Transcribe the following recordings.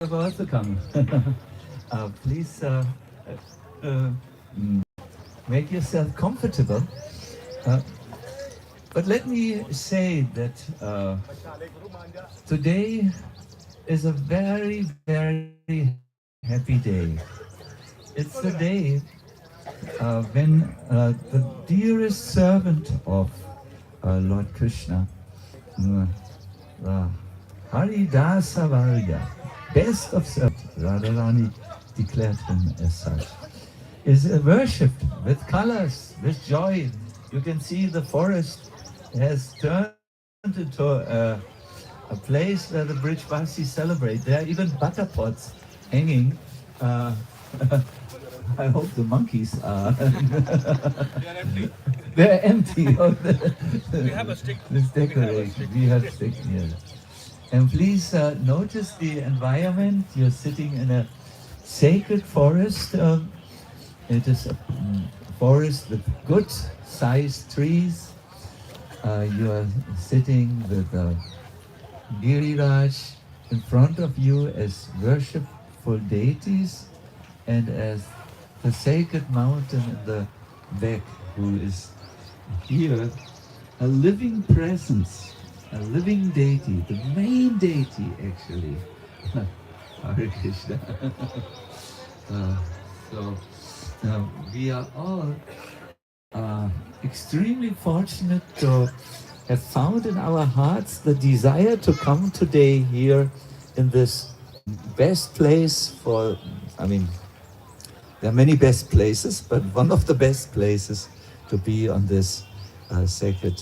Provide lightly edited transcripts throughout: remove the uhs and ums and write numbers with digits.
have also come. Please make yourself comfortable. Uh, but let me say that today is a very, very happy day. It's the day when the dearest servant of Lord Krishna, Haridasa Varya, best of servants, Radharani declared him as such, is worshipped with colors, with joy. You can see the forest has turned into a place where the Vrajbasis celebrate. There are even butter pots hanging. I hope the monkeys are. They are empty. They're empty. We have a stick. This decoration. We have stick here. And please notice the environment. You're sitting in a sacred forest. It is a forest with good sized trees. You are sitting with Giriraj in front of you as worshipful deities and as the sacred mountain in the back, who is here, a living presence, a living deity, the main deity actually. Hare Krishna. So we are all extremely fortunate to have found in our hearts the desire to come today here in this best place for, there are many best places, but one of the best places to be on this sacred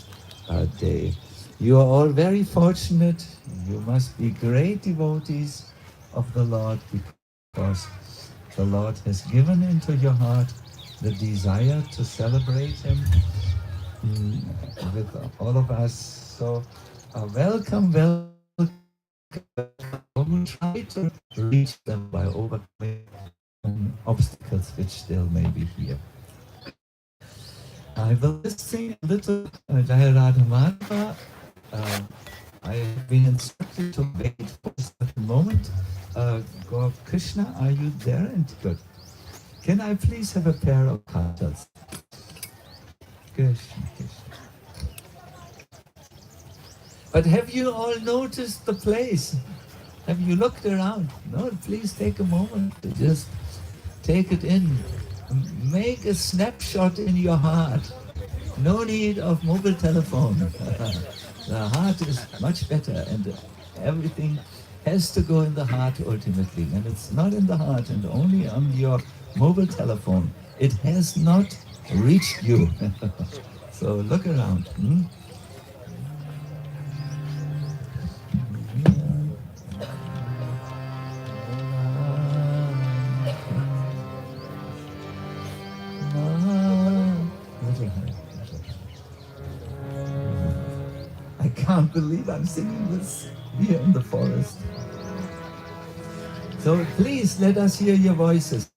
day. You are all very fortunate. You must be great devotees of the Lord, because the Lord has given into your heart the desire to celebrate Him with all of us. So welcome. Try to reach them by overcoming obstacles which still may be here. I will sing a little Jaya Radha Madhava. I have been instructed to wait for a certain moment. God Krishna, are you there? And good. Can I please have a pair of cartels? Krishna, Krishna. But have you all noticed the place? Have you looked around? No, please take a moment to just take it in. Make a snapshot in your heart. No need of mobile telephone. The heart is much better, and everything has to go in the heart ultimately. And it's not in the heart and only on your mobile telephone. It has not reached you. So look around. I can't believe I'm singing this here in the forest. So please let us hear your voices.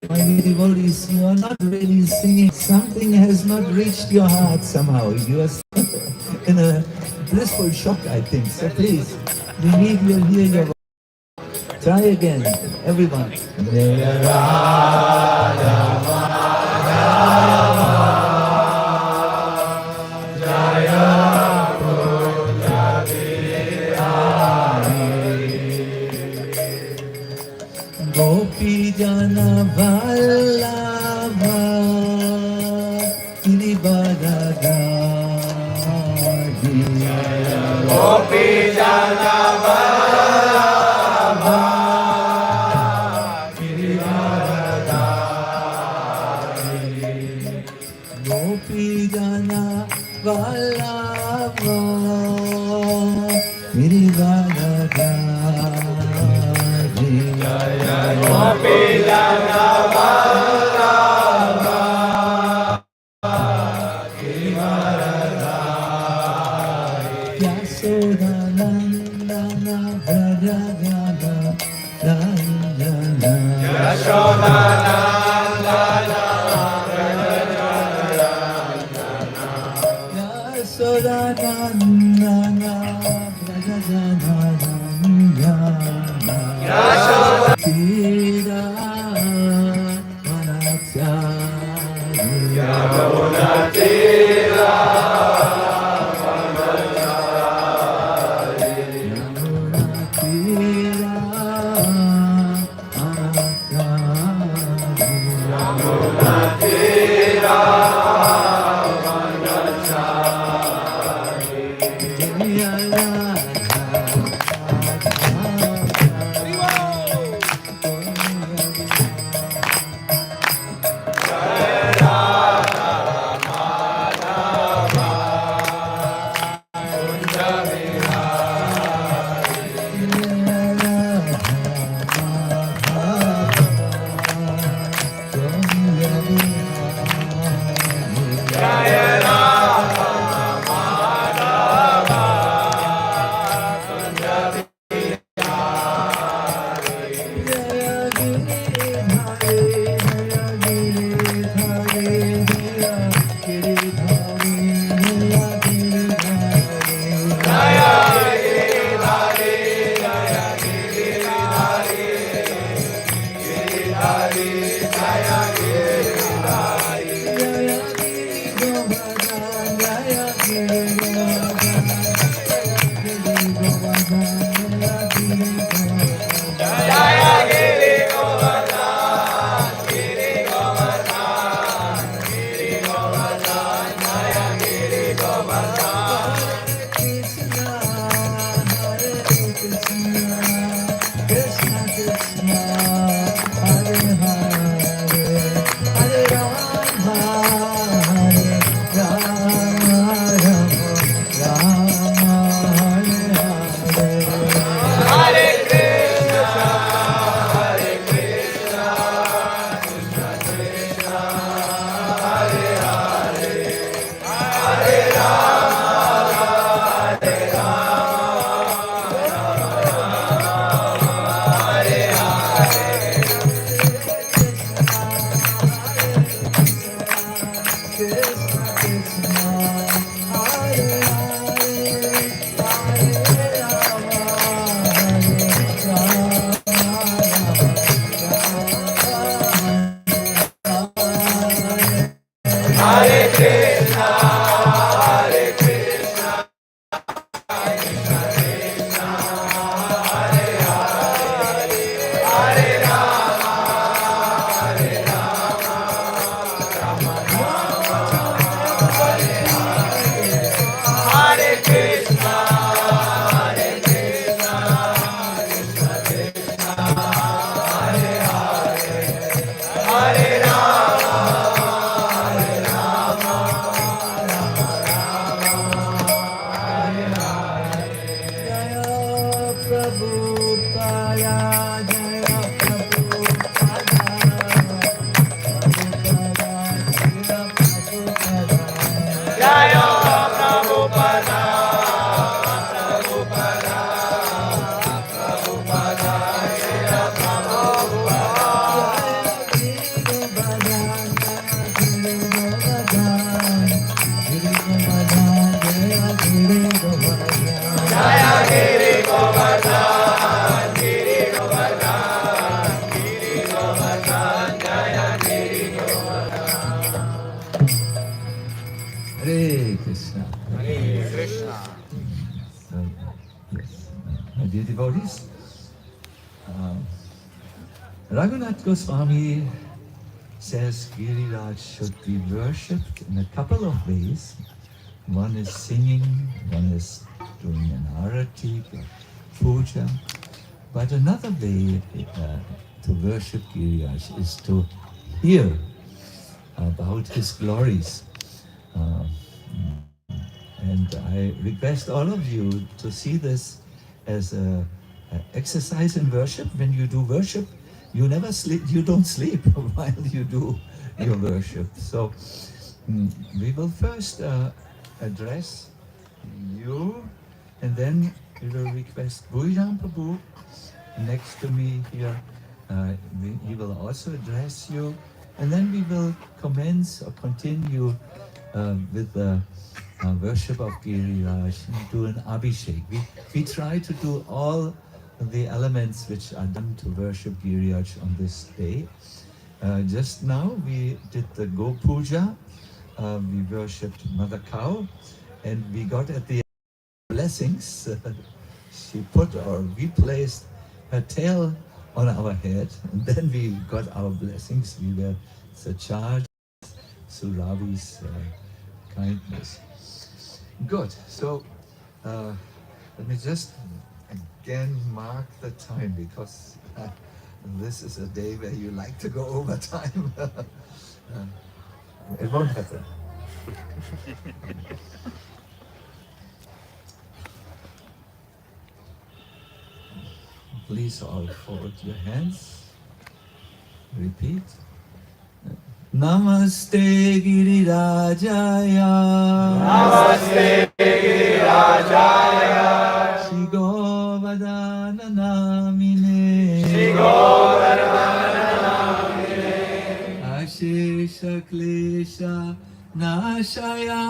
My devotees, you are not really singing. Something has not reached your heart somehow. You are in a blissful shock, I think. So please, we need to hear your voice. Try again, everyone. Gopi Jana Vallabha Giriraja Gopi Jana Vallabha Giriraja Gopi Jana Vallabha Giriraja Gopi Jana Vallabha Giriraja Yasodhanandana Vrajbasis Yasodhanandana Vrajbasis Yasodhanandana Vrajbasis Hare Krishna. Hare Krishna. So, yes, my dear devotees, Raghunath Goswami says Giriraj should be worshipped in a couple of ways. One is singing, one is doing an arati, puja. But another way to worship Giriraj is to hear about his glories. And I request all of you to see this as a exercise in worship. When you do worship, you never sleep. You don't sleep while you do your worship. So we will first address you, and then we will request Bhujan Prabhu next to me here. He will also address you, and then we will commence or continue with the worship of Giriraj and do an abhishek. We try to do all the elements which are done to worship Giriraj on this day. Just now we did the Go Puja. We worshipped Mother Cow, and we got at the blessings. She put, or we placed her tail on our head, and then we got our blessings. We were charged Suravi's kindness. Good. So let me just again mark the time, because this is a day where you like to go over time. It won't happen. Please all forward your hands. Repeat. Namaste Girirajaya. Namaste Girirajaya. Shri Govardhan Namine. Shri Govardhan Namine. Ashesha Klesha Nashaya.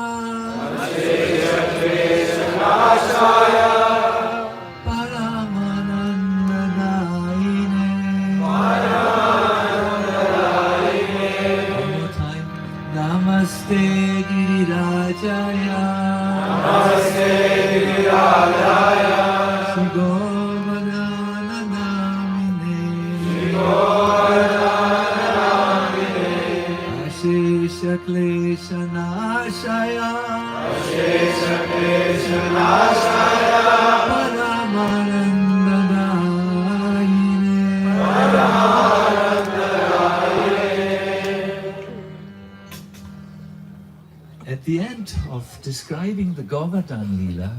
Ashesha Klesha Nashaya. Paramananda Daine. Namaste Girirajaya. Namaste Girirajaya. Shri the end of describing the Govardhan Lila,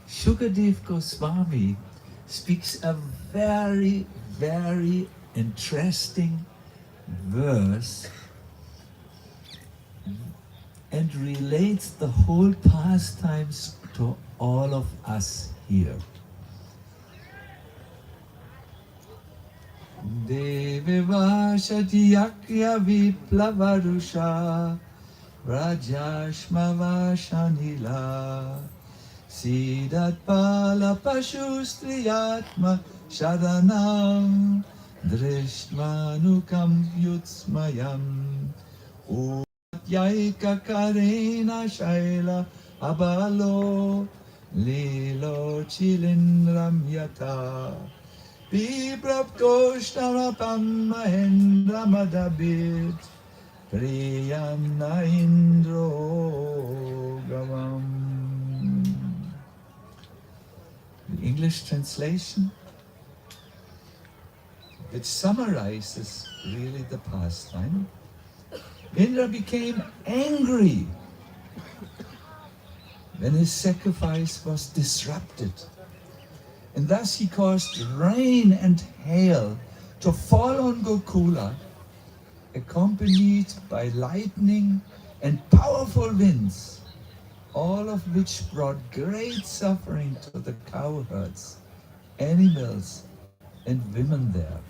Shukadev Goswami speaks a very, very interesting verse and relates the whole pastimes to all of us here. Devivashati yakya viplavarusha Vrajashmavashanila Siddhat pala pashustriyatma shadanam Drishmanukam yutsmayam Yaika karena shaila abalo Lilo chilindram yata Bibraptoshnarapam mahendra madabit Priyana indro gavam. The English translation, which summarizes really the pastime. Indra became angry when his sacrifice was disrupted. And thus he caused rain and hail to fall on Gokula, accompanied by lightning and powerful winds, all of which brought great suffering to the cowherds, animals, and women there.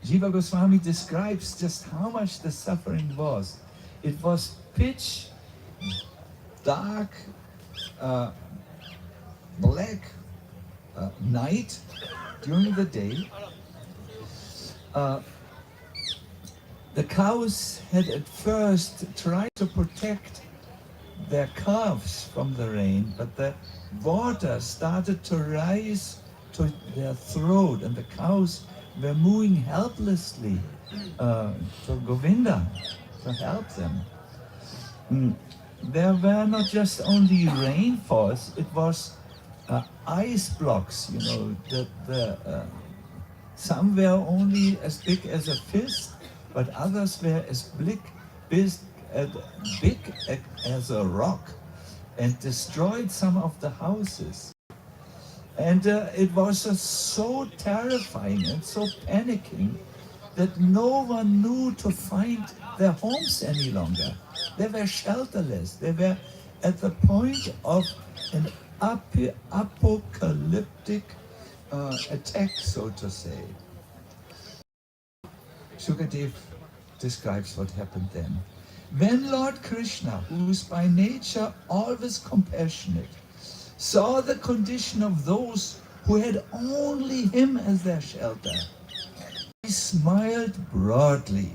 Jiva Goswami describes just how much the suffering was. It was pitch dark, black night during the day. The cows had at first tried to protect their calves from the rain, but the water started to rise to their throat, and the cows were moving helplessly to Govinda to help them. There were not just only rainfalls, it was ice blocks, you know, some were only as big as a fist, but others were as big as a rock, and destroyed some of the houses. And it was so terrifying and so panicking that no one knew to find their homes any longer. They were shelterless. They were at the point of an apocalyptic attack, so to say. Shukadev describes what happened then. When Lord Krishna, who is by nature always compassionate, saw the condition of those who had only him as their shelter, he smiled broadly.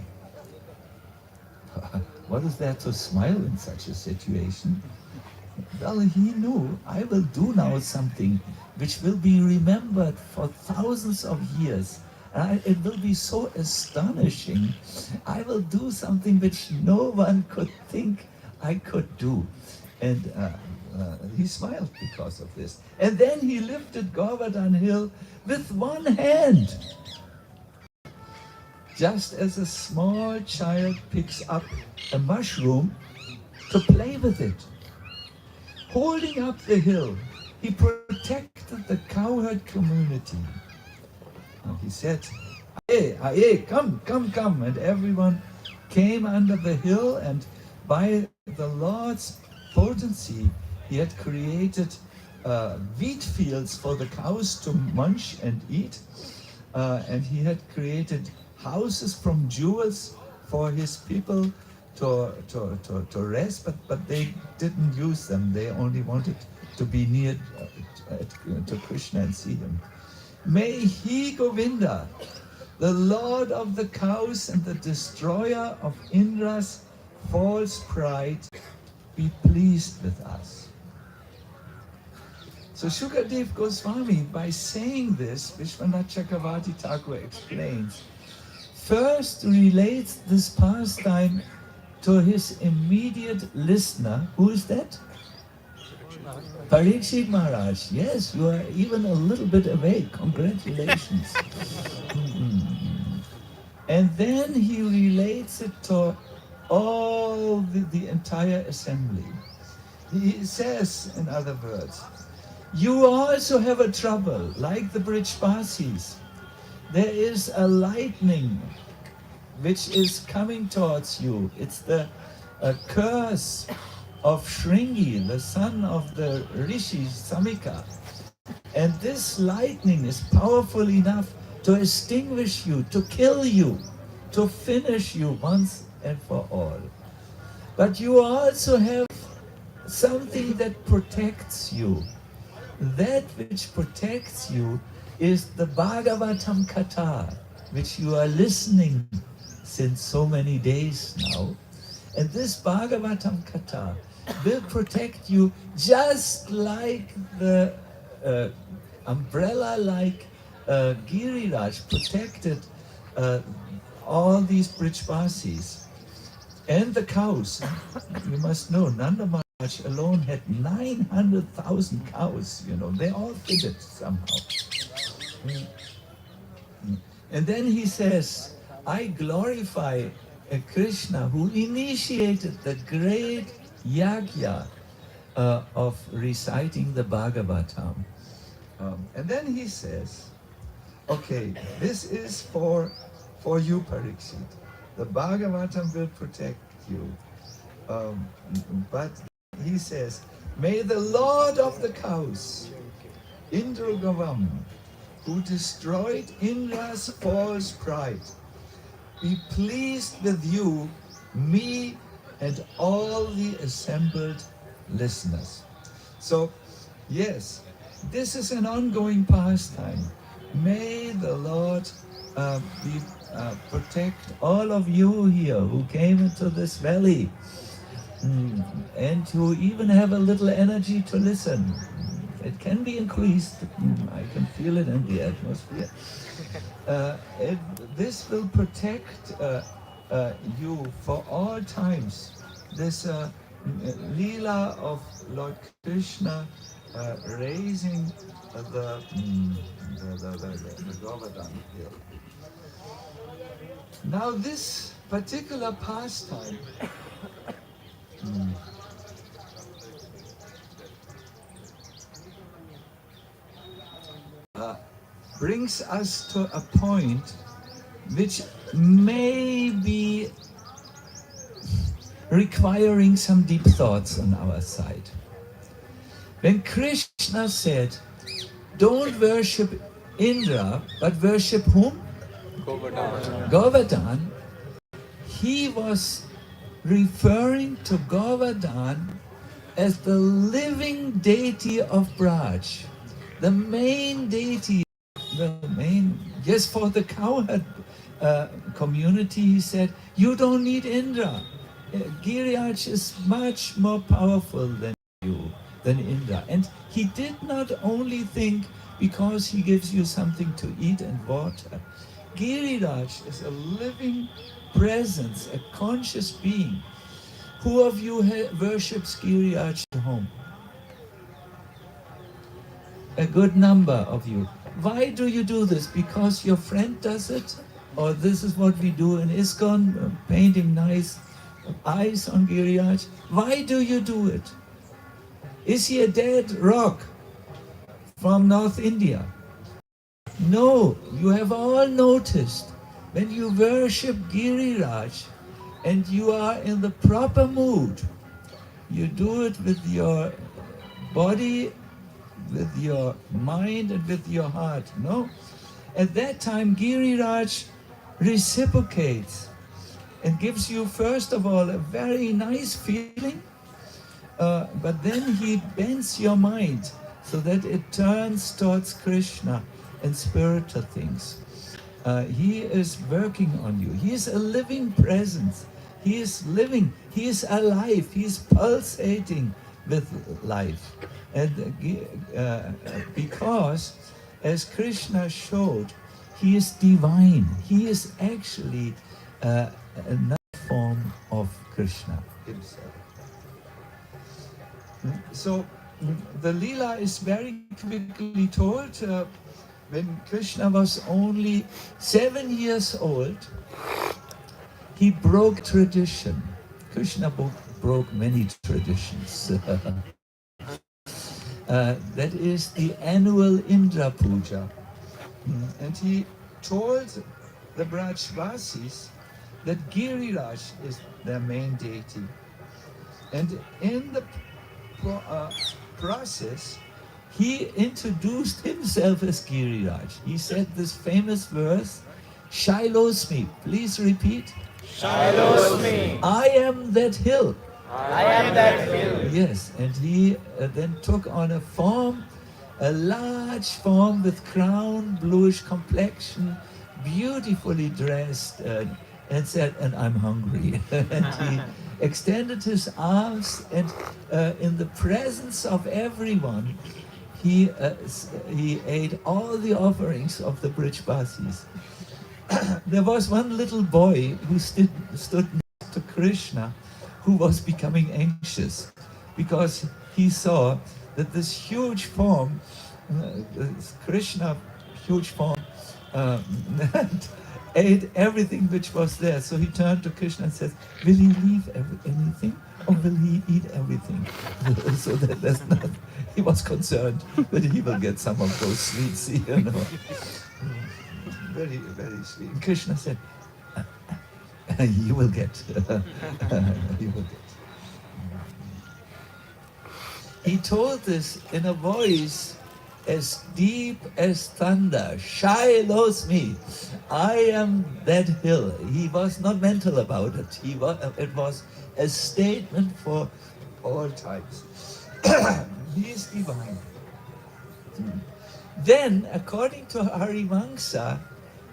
What is there to smile in such a situation? Well, he knew, I will do now something which will be remembered for thousands of years. It will be so astonishing. I will do something which no one could think I could do. And he smiled because of this. And then he lifted Govardhan Hill with one hand. Just as a small child picks up a mushroom to play with it. Holding up the hill, he protected the cowherd community. He said, "Aye, come. And everyone came under the hill, and by the Lord's potency, he had created wheat fields for the cows to munch and eat. And he had created houses from jewels for his people to rest, but they didn't use them. They only wanted to be near to Krishna and see him. May he, Govinda, the Lord of the cows and the destroyer of Indra's false pride, be pleased with us." So Shukadev Goswami, by saying this, Vishwanath Chakravarti Thakur explains, first relates this pastime to his immediate listener. Who is that? Parikshit Maharaj. Yes, you are even a little bit awake. Congratulations. And then he relates it to all the entire assembly. He says, in other words, you also have a trouble, like the Vrajbasis. There is a lightning which is coming towards you. It's the curse of Shringi, the son of the Rishi Samika. And this lightning is powerful enough to extinguish you, to kill you, to finish you once and for all. But you also have something that protects you. That which protects you is the Bhagavatam Katha, which you are listening since so many days now. And this Bhagavatam Katha will protect you just like the umbrella-like Giriraj protected all these Vrajbasis and the cows. You must know, Nanda Maharaj alone had 900,000 cows, they all fitted somehow. And then he says, I glorify Krishna who initiated the great yagya of reciting the Bhagavatam. And then he says, okay, this is for you, Parikshit. The Bhagavatam will protect you. But he says, may the Lord of the cows, Indra, who destroyed Indra's false pride, be pleased with you, me, and all the assembled listeners. So, yes, this is an ongoing pastime. May the Lord protect all of you here who came into this valley and who even have a little energy to listen. It can be increased. I can feel it in the atmosphere. This will protect you for all times. This Leela of Lord Krishna raising the Govardhan Hill. Now this particular pastime brings us to a point which may be requiring some deep thoughts on our side. When Krishna said, don't worship Indra, but worship whom? Govardhan. He was referring to Govardhan as the living deity of Braj, the main deity, yes, for the cowherd community. He said, you don't need Indra. Giriraj is much more powerful than you, than Indra. And he did not only think because he gives you something to eat and water. Giriraj is a living presence, a conscious being. Who of you worships Giriraj at home? A good number of you. Why do you do this? Because your friend does it? Or this is what we do in ISKCON, painting nice eyes on Giriraj? Why do you do it? Is he a dead rock from North India? No, you have all noticed when you worship Giriraj and you are in the proper mood, you do it with your body, with your mind and with your heart. No? At that time, Giriraj reciprocates and gives you, first of all, a very nice feeling, but then he bends your mind so that it turns towards Krishna and spiritual things. He is working on you. He is a living presence. He is living. He is alive. He is pulsating with life. And because, as Krishna showed, he is divine. He is actually another form of Krishna himself. So the Leela is very quickly told. When Krishna was only 7 years old, he broke tradition. Krishna broke many traditions. That is the annual Indra Puja. And he told the Vrajbasis that Giriraj is their main deity. And in the process, he introduced himself as Giriraj. He said this famous verse, Shailosmi. Please repeat. Shailosmi. I am that hill. I am that hill. Yes, and he then took on a form, a large form with crown, bluish complexion, beautifully dressed, and said, and I'm hungry. And he extended his arms, and in the presence of everyone, he ate all the offerings of the Vrajbasis. There was one little boy who stood next to Krishna, who was becoming anxious because he saw that this huge form, this Krishna huge form, ate everything which was there. So he turned to Krishna and said, will he leave anything or will he eat everything? So that there's not, he was concerned that he will get some of those sweets, you know. Very, very sweet. And Krishna said, you will get. You will get. He told this in a voice as deep as thunder. Shailosmi. I am that hill. He was not mental about it. It was a statement for all times. He is divine. Then, according to Harivamsa,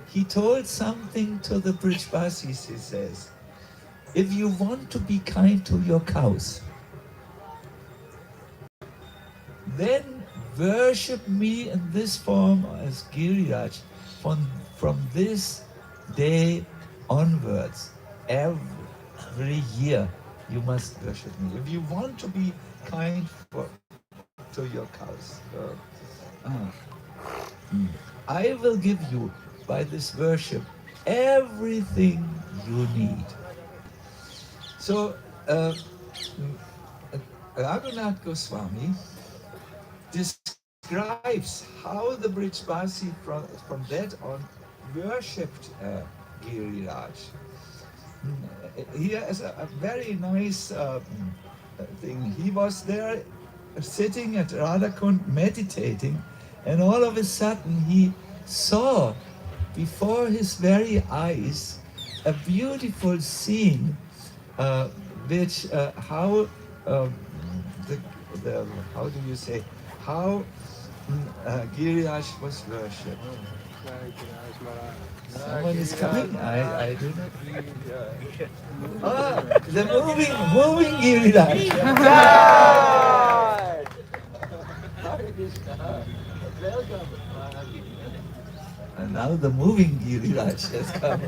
he told something to the Vrajbasis, he says, if you want to be kind to your cows, then worship me in this form as Giriraj from this day onwards. Every year you must worship me. If you want to be kind to your cows, I will give you by this worship everything you need. So Raghunath Goswami describes how the Vrajbasis from that on worshipped Giriraj. He has a very nice thing. He was there sitting at Radhakund meditating, and all of a sudden he saw before his very eyes a beautiful scene, which how how do you say, how Giriraj was worshipped. Someone is coming? I do not. Ah, the moving Giriraj. Welcome. And now the moving Giriraj has come.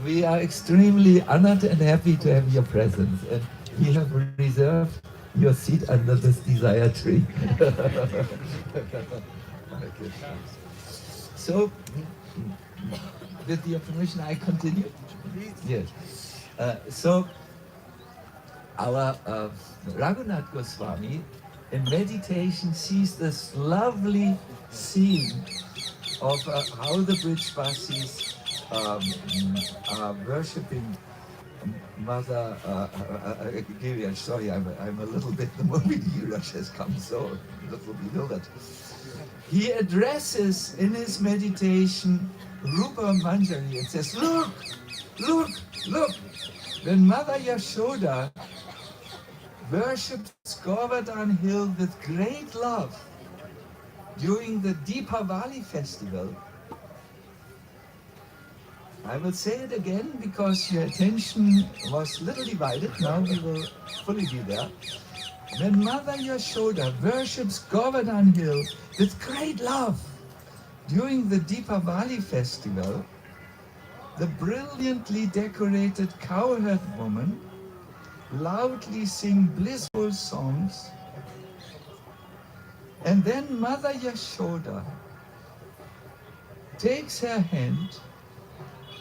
We are extremely honored and happy to have your presence, and we have reserved your seat under this desire tree. So, with your permission, I continue. Yes. So, our Raghunath Goswami in meditation sees this lovely scene of how the Vrajbasis are worshipping Mother Giriraj. Sorry, I'm a little bit, the movie Giriraj has come, so a little bewildered. He addresses in his meditation Rupa Manjari and says, look, look, look. When Mother Yashoda worships Govardhan Hill with great love during the Deepavali festival, I will say it again because your attention was a little divided. Now we will fully be there. When Mother Yashoda worships Govardhan Hill with great love during the Deepavali festival, the brilliantly decorated cowherd woman loudly sing blissful songs, and then Mother Yashoda takes her hand,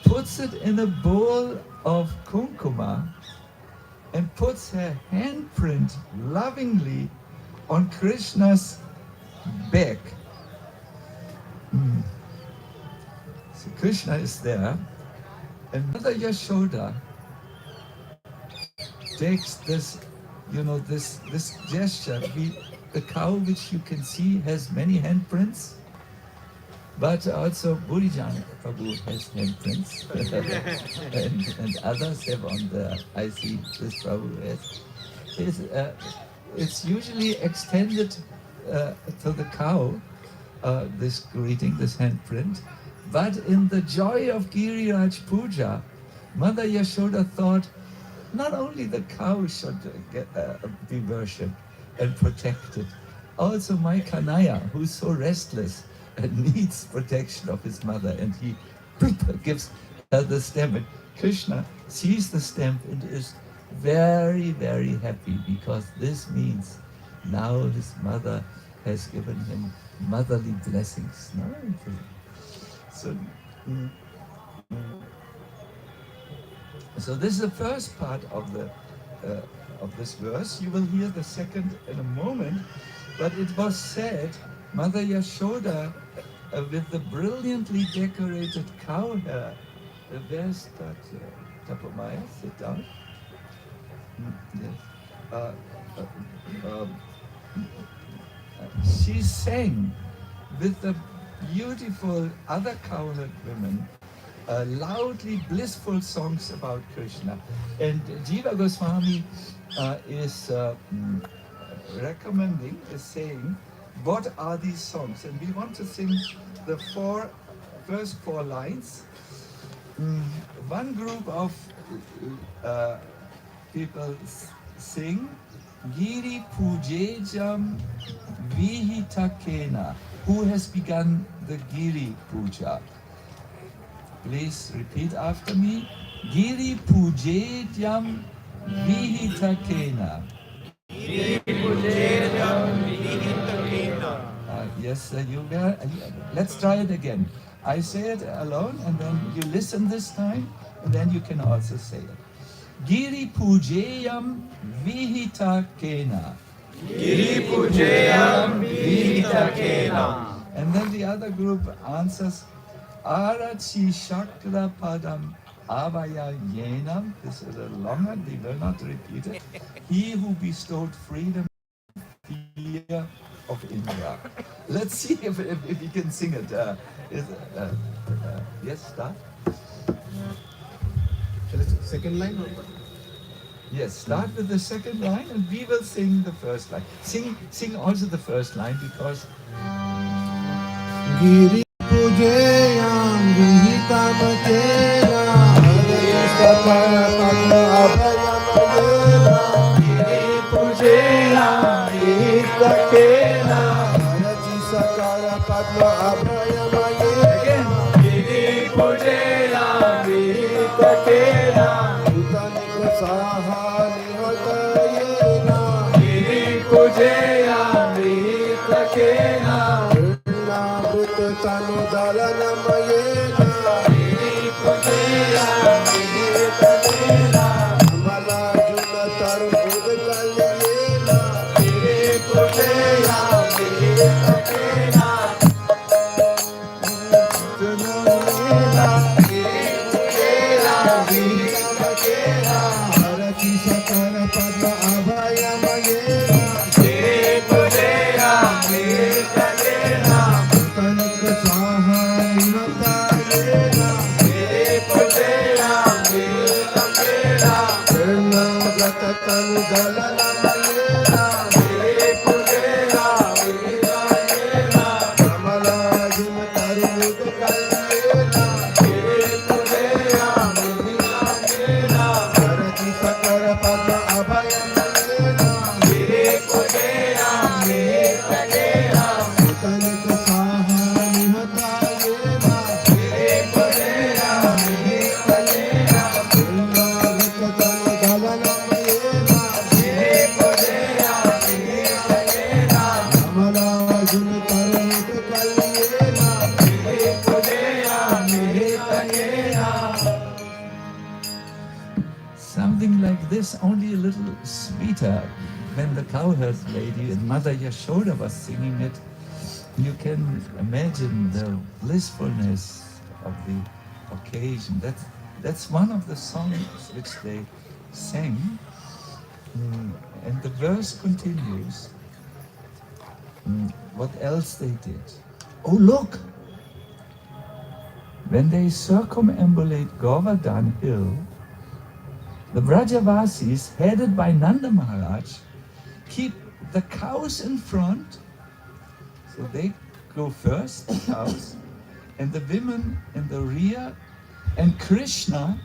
puts it in a bowl of kumkuma and puts her handprint lovingly on Krishna's back. So Krishna is there, and Mother Yashoda takes this, this gesture. The cow, which you can see, has many handprints, but also Burijan Prabhu has handprints, and others have on the. I see this Prabhu has. It's usually extended to the cow, this greeting, this handprint, but in the joy of Giriraj Puja, Mother Yashoda thought not only the cow should be worshipped and protected, also my Kanaya, who's so restless and needs protection of his mother, and he gives her the stamp. And Krishna sees the stamp and is very, very happy, because this means now his mother has given him motherly blessings. No? So this is the first part of this verse. You will hear the second in a moment. But it was said, Mother Yashoda, with the brilliantly decorated cow hair, where's that Tapomaya? Sit down. Yes. She sang with the beautiful other cowherd women loudly blissful songs about Krishna. And Jiva Goswami is recommending, is saying, what are these songs? And we want to sing the first four lines. One group of people sing Giri Pujejam Vihitakena. Who has begun the Giri Puja? Please repeat after me. Giri Pujejam Vihitakena. Giri Pujejam Vihitakena. Yes, let's try it again. I say it alone, and then you listen this time, and then you can also say it. Giri Pujeyam Vihitakena. Giri Pujeyam Vihitakena. And then the other group answers, Arachi Shakra Padam Avaya Yenam. This is a little longer, we will not repeat it. He who bestowed freedom fear of Indra. Let's see if we can sing it. Yes, start. Second line? Yes, start with the second line, and we will sing the first line. Sing also the first line, because Giri Pujeyam Vihitam Kena Giri Pujeyam Vihitakena Haraji Sakara Padma Abhayamayena Giri Pujeyam Vihitakena Utanika Sahani Hotayena Giri Pujeyam Vihitakena Tanu dalana mayena Giri Pujeyam Vihitakena Amala juna taru udkaliyena Giri Pujeyam Vihitakena Tunamena Giri Pujeyam Vihitakena Harati sakara padma abhayamayena Giri Pujeyam Vihitakena Tanu dalana mayena Giri Pujeyam Vihitakena Amala juna taru udkaliyena Giri Pujeyam Vihitakena Harati sakara padma abhayamayena Giri Pujeyam Vihitakena Utanika sahani hatayena Giri Pujeyam Vihitakena Tanu dalana mayena Giri later, when the cowherd lady and Mother Yashoda was singing it, you can imagine the blissfulness of the occasion. That's one of the songs which they sang. And the verse continues. What else they did? Oh, look! When they circumambulate Govardhan Hill, the Vrajbasis, headed by Nanda Maharaj, keep the cows in front. So they go first, the cows, and the women in the rear, and Krishna,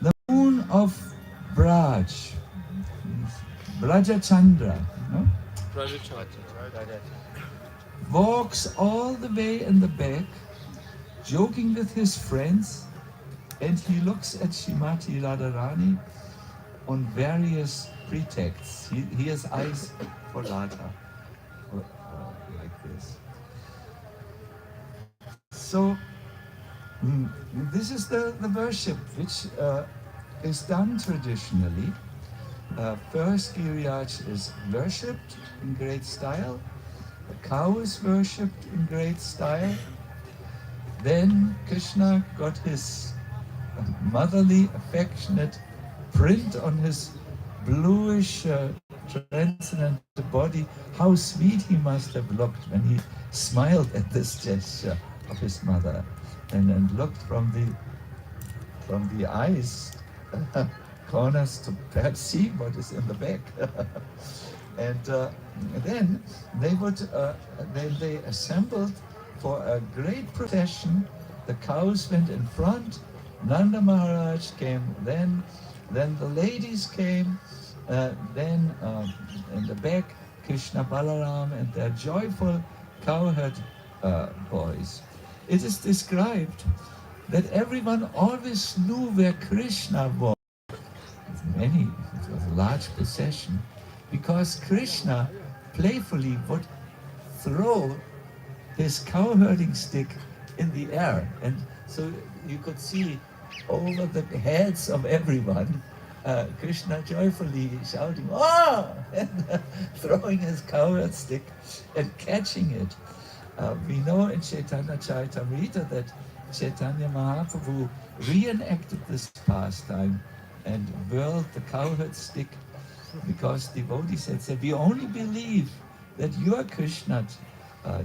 the moon of Braj, Braja Chandra, no? Walks all the way in the back, joking with his friends, and he looks at Shrimati Radharani on various pretexts. He has eyes for Radha, like this. So, this is the worship which is done traditionally. First, Giriraj is worshipped in great style. The cow is worshipped in great style. Then Krishna got his motherly, affectionate print on his bluish, transcendent body. How sweet he must have looked when he smiled at this gesture of his mother, and looked from the eyes corners to perhaps see what is in the back. And then they assembled for a great procession. The cows went in front, Nanda Maharaj came then the ladies came, then in the back Krishna Balaram and their joyful cowherd boys. It is described that everyone always knew where Krishna was. It was a large procession, because Krishna playfully would throw his cowherding stick in the air, and so you could see over the heads of everyone Krishna joyfully shouting, "Oh!" and throwing his cowherd stick and catching it. We know in Chaitanya Charitamrita that Chaitanya Mahaprabhu reenacted this pastime and whirled the cowherd stick, because devotees had said, "We only believe that you are Krishna,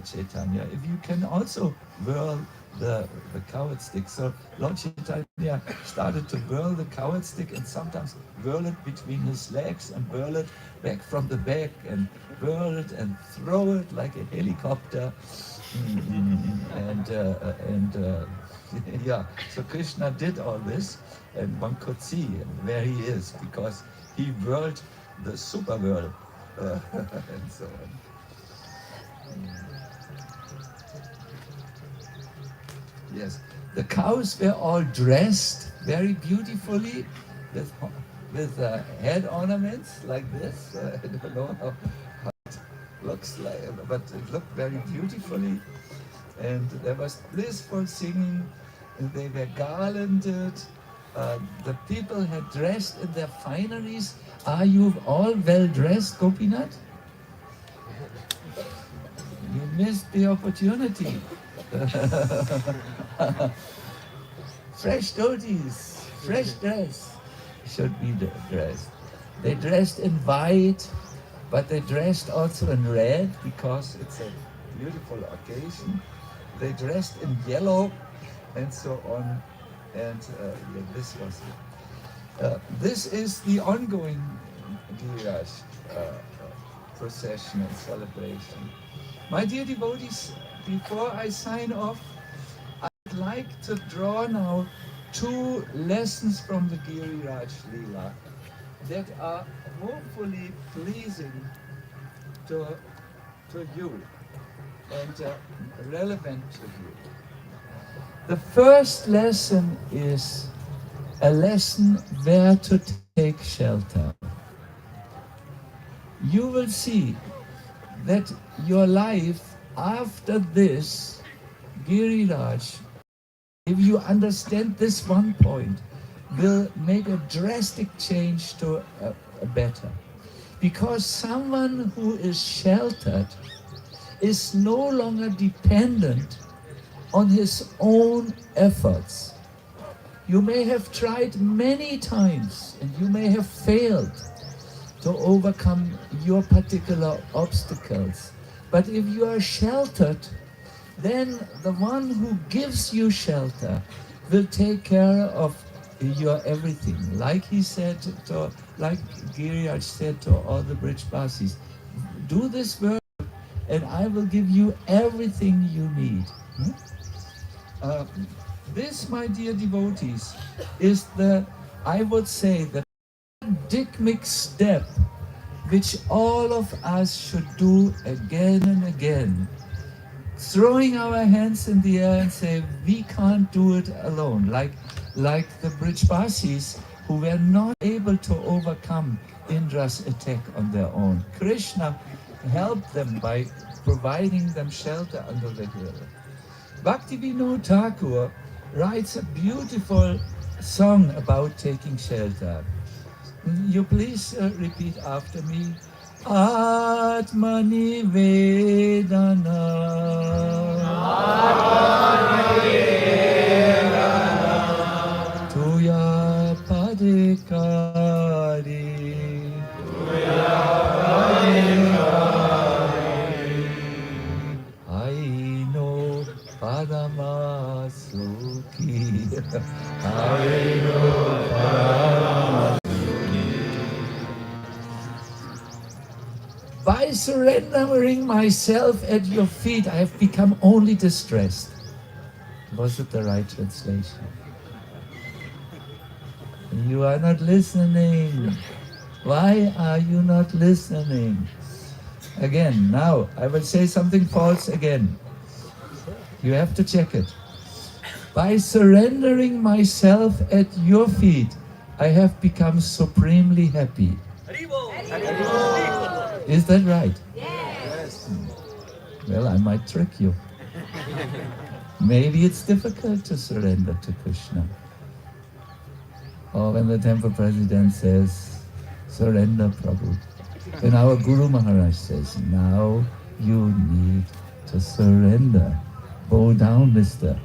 Chaitanya, if you can also whirl the cowherd stick." So Lord Chaitanya started to whirl the cowherd stick, and sometimes whirl it between his legs and whirl it back from the back and whirl it and throw it like a helicopter. Yeah, so Krishna did all this, and one could see where he is, because he whirled the super whirl and so on. Yes, the cows were all dressed very beautifully with head ornaments like this. I don't know how it looks like, but it looked very beautifully. And there was blissful singing, and they were garlanded. The people had dressed in their fineries. Are you all well dressed, Gopinath? You missed the opportunity. Fresh dhotis, fresh dress should be dressed. They dressed in white, but they dressed also in red, because it's a beautiful occasion. They dressed in yellow and so on. And yeah, this was it. This is the ongoing Giriraj procession and celebration. My dear devotees, before I sign off, I'd like to draw now 2 lessons from the Giriraj Leela that are hopefully pleasing to you and relevant to you. The first lesson is a lesson where to take shelter. You will see that your life after this Giriraj, if you understand this one point, will make a drastic change to a better. Because someone who is sheltered is no longer dependent on his own efforts. You may have tried many times and you may have failed to overcome your particular obstacles. But if you are sheltered, then the one who gives you shelter will take care of your everything. Like he said, like Giriraj said to all the Vrajbasis, do this work and I will give you everything you need. This, my dear devotees, is I would say, the paradigmic step which all of us should do again and again. Throwing our hands in the air and say, we can't do it alone. Like the Vrajbasis, who were not able to overcome Indra's attack on their own. Krishna helped them by providing them shelter under the hill. Bhaktivinoda Thakur writes a beautiful song about taking shelter. You please repeat after me. Atmani Vedana. Tuya Padikari. I know Paramasuki. I know Paramasuki. By surrendering myself at your feet, I have become only distressed. Was it the right translation? You are not listening. Why are you not listening? Again, now, I will say something false again. You have to check it. By surrendering myself at your feet, I have become supremely happy. Is that right? Yes. Well, I might trick you. Maybe it's difficult to surrender to Krishna. Or when the temple president says, surrender, Prabhu. When our Guru Maharaj says, now you need to surrender. Bow down, mister.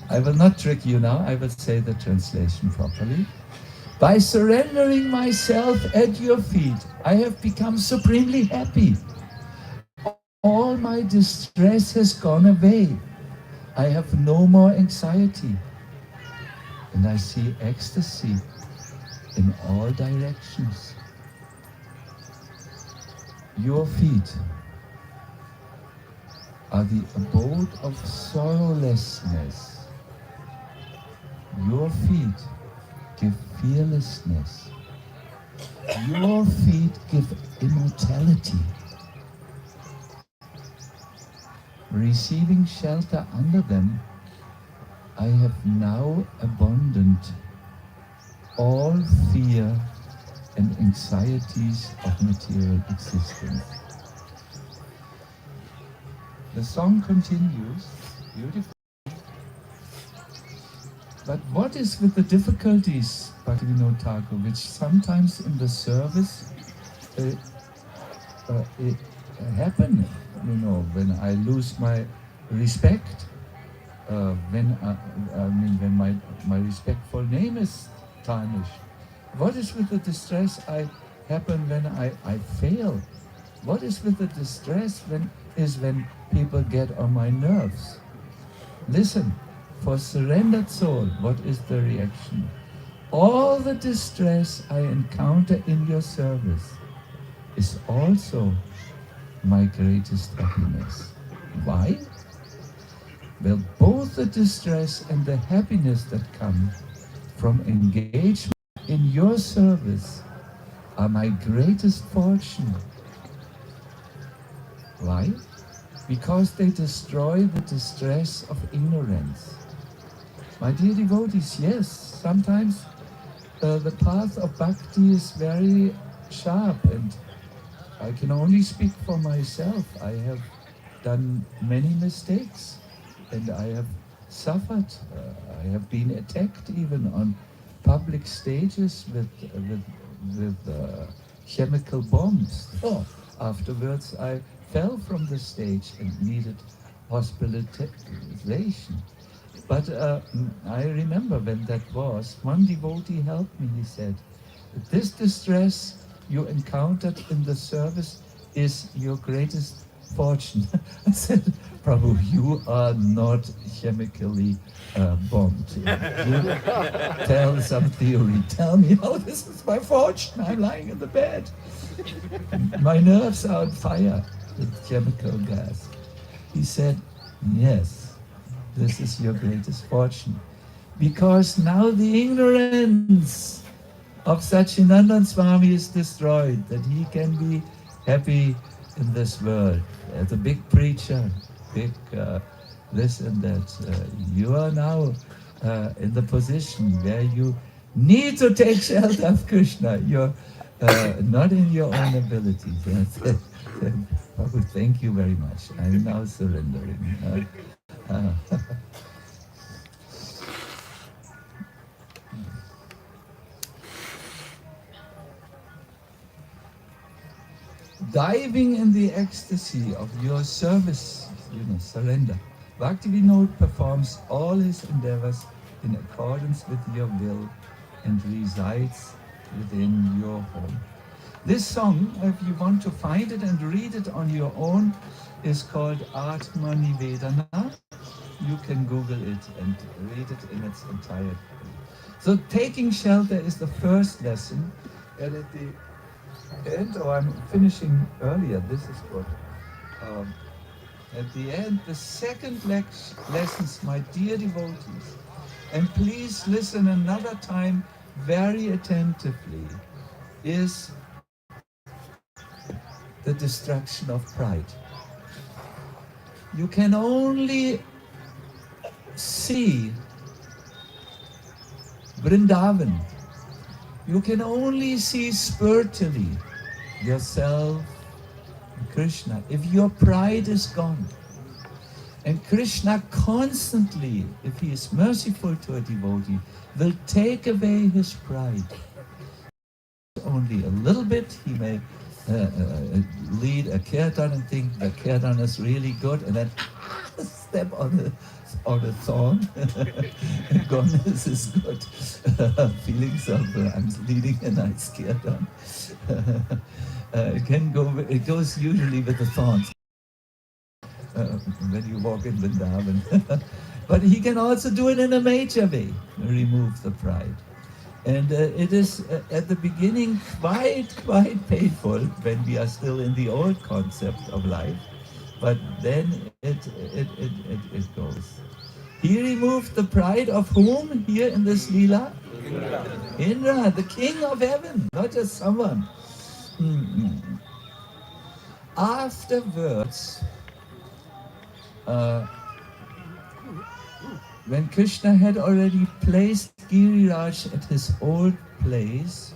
I will not trick you now. I will say the translation properly. By surrendering myself at your feet, I have become supremely happy. All my distress has gone away. I have no more anxiety. And I see ecstasy in all directions. Your feet are the abode of sorrowlessness. Your feet give fearlessness. Your feet give immortality. Receiving shelter under them, I have now abandoned all fear and anxieties of material existence. The song continues, beautiful. But what is with the difficulties, Bhaktivinoda Thakur, which sometimes in the service happen, when I lose my respect, when my respectful name is tarnished. What is with the distress I happen when I fail? What is with the distress when people get on my nerves? Listen, for surrendered soul, what is the reaction? All the distress I encounter in your service is also my greatest happiness. Why? Well, both the distress and the happiness that come from engagement in your service are my greatest fortune. Why? Because they destroy the distress of ignorance. My dear devotees, yes, sometimes the path of bhakti is very sharp, and I can only speak for myself. I have done many mistakes, and I have suffered. I have been attacked even on public stages with chemical bombs. Oh, afterwards I fell from the stage and needed hospitalization. But I remember when that was, one devotee helped me. He said, this distress you encountered in the service is your greatest fortune. I said, Prabhu, you are not chemically bombed. You tell some theory. Tell me how this is my fortune. I'm lying in the bed. My nerves are on fire with chemical gas. He said, yes, this is your greatest fortune. Because now the ignorance of Sacinandana Swami is destroyed, that he can be happy in this world. As a big preacher, big this and that. You are now in the position where you need to take shelter of Krishna. You're not in your own abilities. Prabhu, thank you very much. I'm now surrendering. Diving in the ecstasy of your service, surrender. Bhaktivinoda performs all his endeavors in accordance with your will and resides within your home. This song, if you want to find it and read it on your own, is called Atma Nivedana. You can Google it and read it in its entirety. So taking shelter is the first lesson, and at the end, I'm finishing earlier, this is good. At the end, the second lessons, my dear devotees, and please listen another time very attentively, is the destruction of pride. You can only see Vrindavan. You can only see spiritually yourself and Krishna if your pride is gone. And Krishna constantly, if he is merciful to a devotee, will take away his pride. Only a little bit, he may lead a kirtan and think the kirtan is really good, and then step on a thorn. Goodness is good. Feelings of I'm leading a nice kirtan. It goes usually with the thorns when you walk in Vrindavan. But he can also do it in a major way, remove the pride. And it is at the beginning quite painful when we are still in the old concept of life, but then it goes. He removed the pride of whom here in this Leela? Indra, the king of heaven, not just someone. Afterwards, when Krishna had already placed Giriraj at his old place,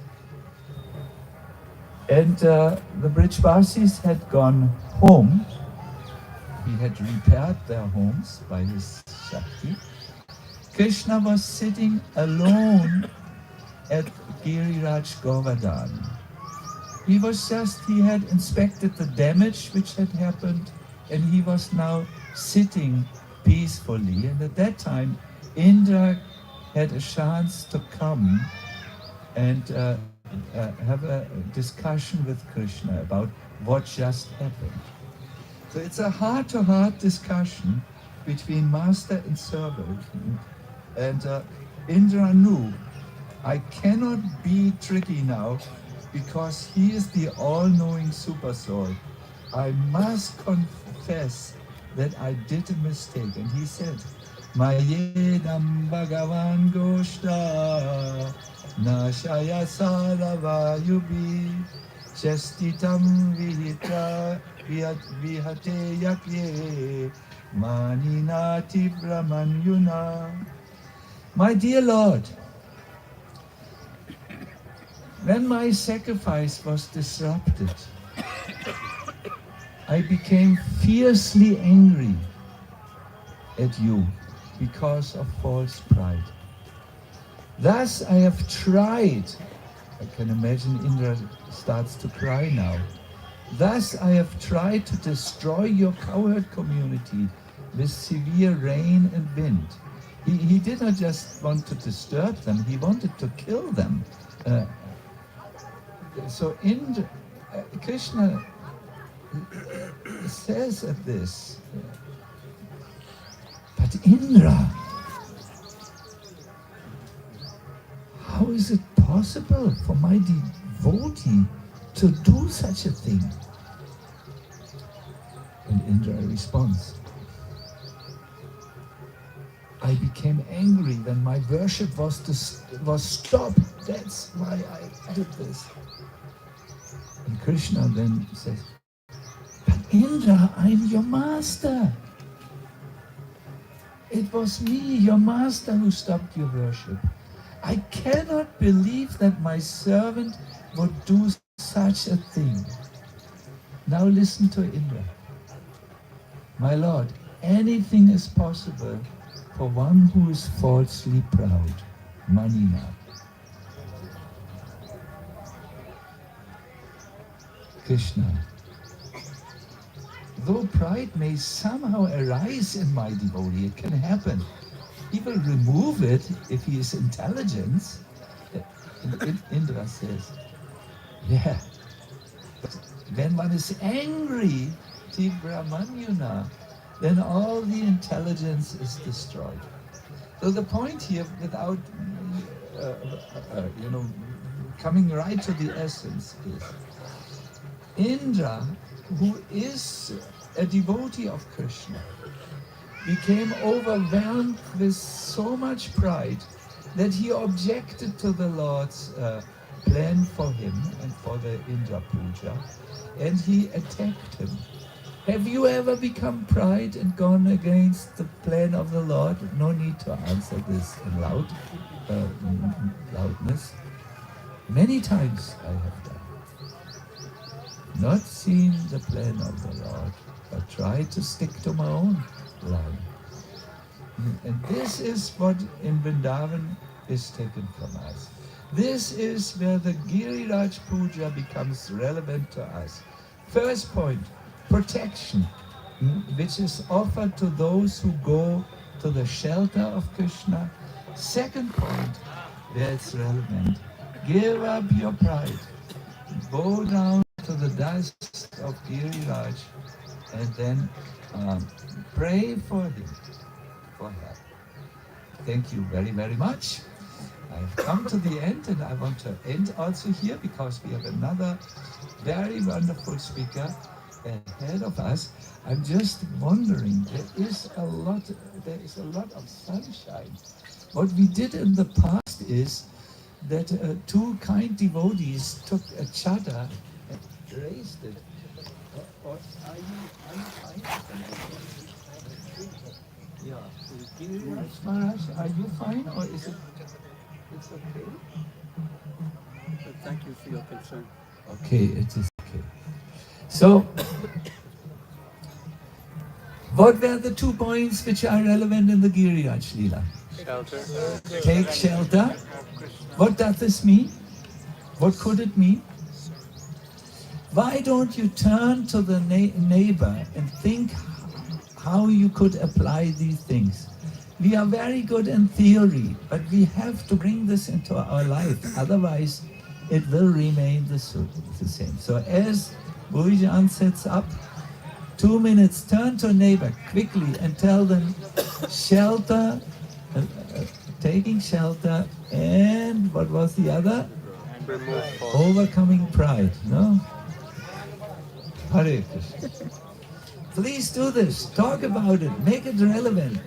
and the Vrajbasis had gone home, he had repaired their homes by his Shakti, Krishna was sitting alone at Giriraj Govardhan. He had inspected the damage which had happened, and he was now sitting peacefully. And at that time, Indra had a chance to come and have a discussion with Krishna about what just happened. So it's a heart-to-heart discussion between master and servant. And Indra knew, I cannot be tricky now because he is the all-knowing super soul. I must confess that I did a mistake. And he said, Mayedam Bhagavan Goshta Nashaya Saravayubi Chastitam Vihita Vihate Yakye Maninati Brahmanyuna. My dear Lord, when my sacrifice was disrupted, I became fiercely angry at you. because of false pride. Thus I have tried, I can imagine Indra starts to cry now. Thus I have tried to destroy your cowherd community with severe rain and wind. He did not just want to disturb them, he wanted to kill them. So Indra, Krishna says at this, but Indra, how is it possible for my devotee to do such a thing? And Indra responds, I became angry when my worship was stopped. That's why I did this. And Krishna then says, but Indra, I'm your master. It was me, your master, who stopped your worship. I cannot believe that my servant would do such a thing. Now listen to Indra. My lord, anything is possible for one who is falsely proud. Manina. Krishna. Though pride may somehow arise in my devotee, it can happen. He will remove it if he is intelligent. Indra says, yeah, but when one is angry, Brahmanyuna, then all the intelligence is destroyed. So the point here, without coming right to the essence, is Indra, who is a devotee of Krishna, became overwhelmed with so much pride that he objected to the Lord's plan for him and for the Indra Puja, and he attacked him. Have you ever become pride and gone against the plan of the Lord? No need to answer this in loudness. Many times I have done. Not seen the plan of the Lord, but tried to stick to my own line. And this is what in Vrindavan is taken from us. This is where the Giriraj Puja becomes relevant to us. First point, protection, which is offered to those who go to the shelter of Krishna. Second point, where it's relevant, give up your pride, bow down to the dust of Giriraj, and then pray for him, for help. Thank you very, very much. I've come to the end, and I want to end also here because we have another very wonderful speaker ahead of us. I'm just wondering, there is a lot of sunshine. What we did in the past is that two kind devotees took a chadar and raised it. Or are you fine? Yeah. Giriraj Maharaj, are you fine, or is it's okay? Thank you for your concern. Okay, it is okay. So, what were the 2 points which are relevant in the Giriraj Leela? Shelter. Take shelter. What does this mean? What could it mean? Why don't you turn to the neighbor and think how you could apply these things? We are very good in theory, but we have to bring this into our life. Otherwise, it will remain the same. So as Bhujan sets up, 2 minutes, turn to a neighbor quickly and tell them shelter, taking shelter, and what was the other? Overcoming pride, no? Hare Krishna. Please do this. Talk about it. Make it relevant.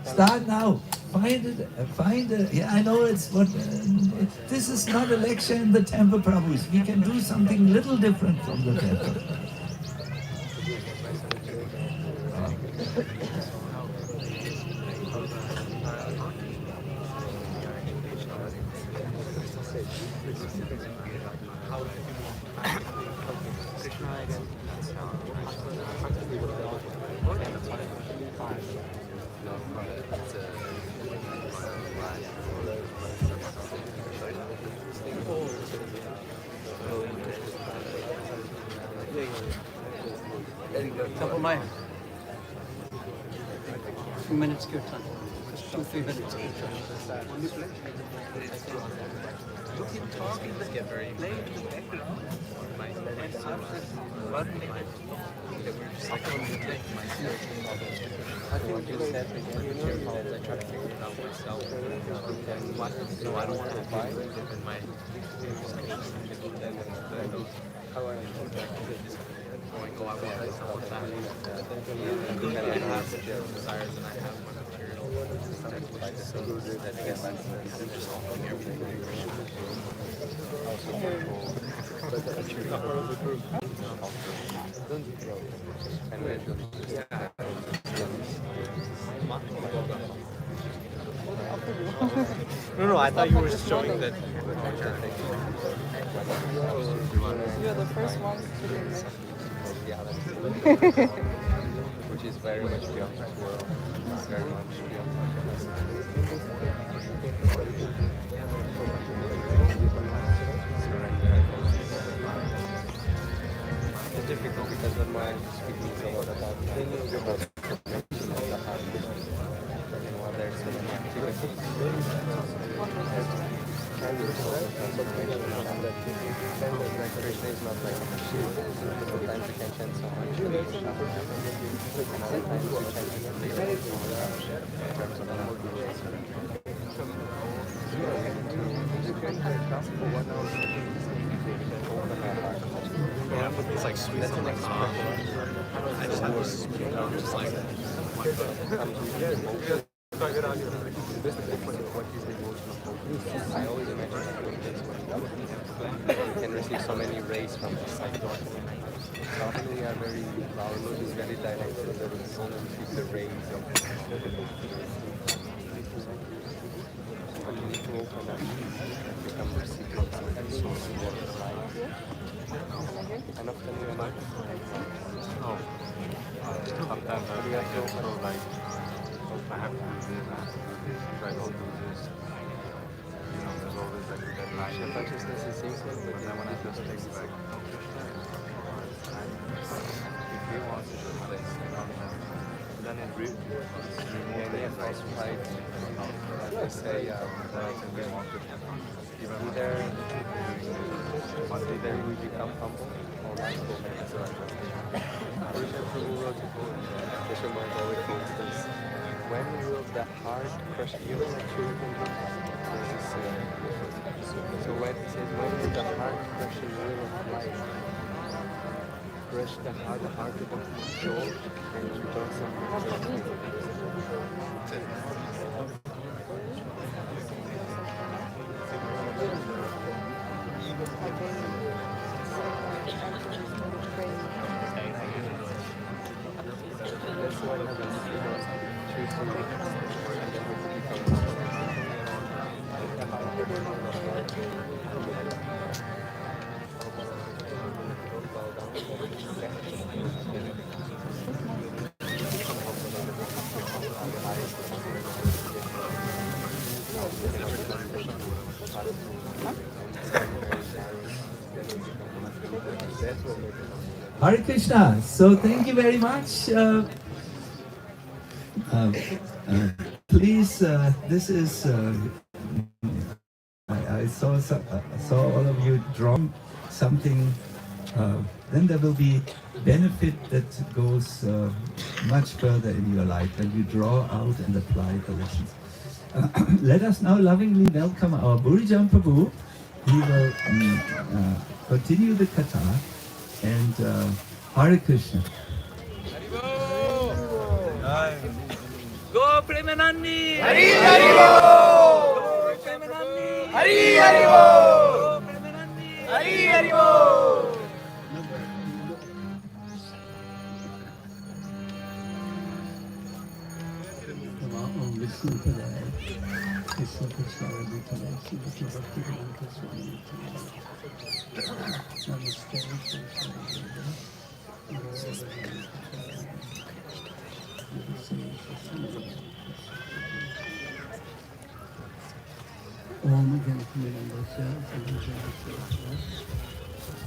Start now. Find it. Yeah, I know it's what. This is not a lecture in the temple, Prabhus. We can do something little different from the temple. Krishna again. Couple miles. 2 minutes kirtan. 2-3 minutes kirtan. You keep talking, let's get very play in the background. I think you said that you know, I try to figure it out myself. No, I don't want to buy it in my how I going go out with someone that I have the desires and I have my material. That's what I just that I guess I'm just offering everything. No, I thought you were showing that. You're the first one to do this. Which is very much beyond this world. Very much beyond it's difficult because the mind speaks a lot about the heart. And while there's so many activities, Krishna is not like a machine. Sometimes you can chant so much, and other times you chant in terms of Yeah, but it's like sweet on my tongue. I just have this sweet tongue, just like, oh my God. I always imagine that you can receive so many rays from the side. So often we are very, our mood is very direct, so that we only receive the rays of but you need to open up and become recipients of the source of your life. And often we are not. No. Sometimes I get so like, I have to do this, I have to do this, if I don't do this, you know, there's always like a deadline. Your consciousness is simple, But then when I just take it back, okay, if he wants to do this, then it really and yeah, false pride, like I say, then I can be more good. either we become humble or life will make us right. Krishna Prabhu wrote a book, Krishna Bhagavat, for instance, when will the heart crush you like children? So when it says, when will the heart crush the will of life? Crush the heart of the soul, and rejoice in that's why I have a choose to make and then we become Hare Krishna. So thank you very much. Please, this is. I saw all of you draw something. Then there will be benefit that goes much further in your life when you draw out and apply the lessons. Let us now lovingly welcome our Burijan Prabhu. He will continue the kata and Hare Krishna. Go Premanandi! Hari Hari Bo! Go Premanandi! Hari Hari Bo! Go Premanandi! Hari Hari Bo! Om Vishnu Padaya, Krishna Krishna Radhikaya, Shri Bhakti Swami. Namaste, Om again, Mirandasya,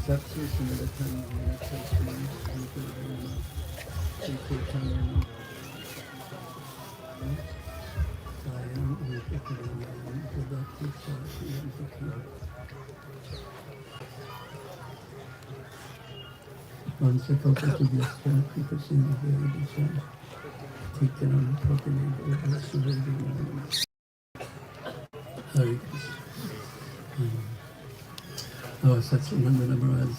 Sabsu Sundatan, Thank you very much. Bhakti kirtan. Sayam Upakiram Bhakti Sacinandana. Once a couple to this people seem to be able to take them on the property of the Hare Krishna. Our Sacinandana Maharaj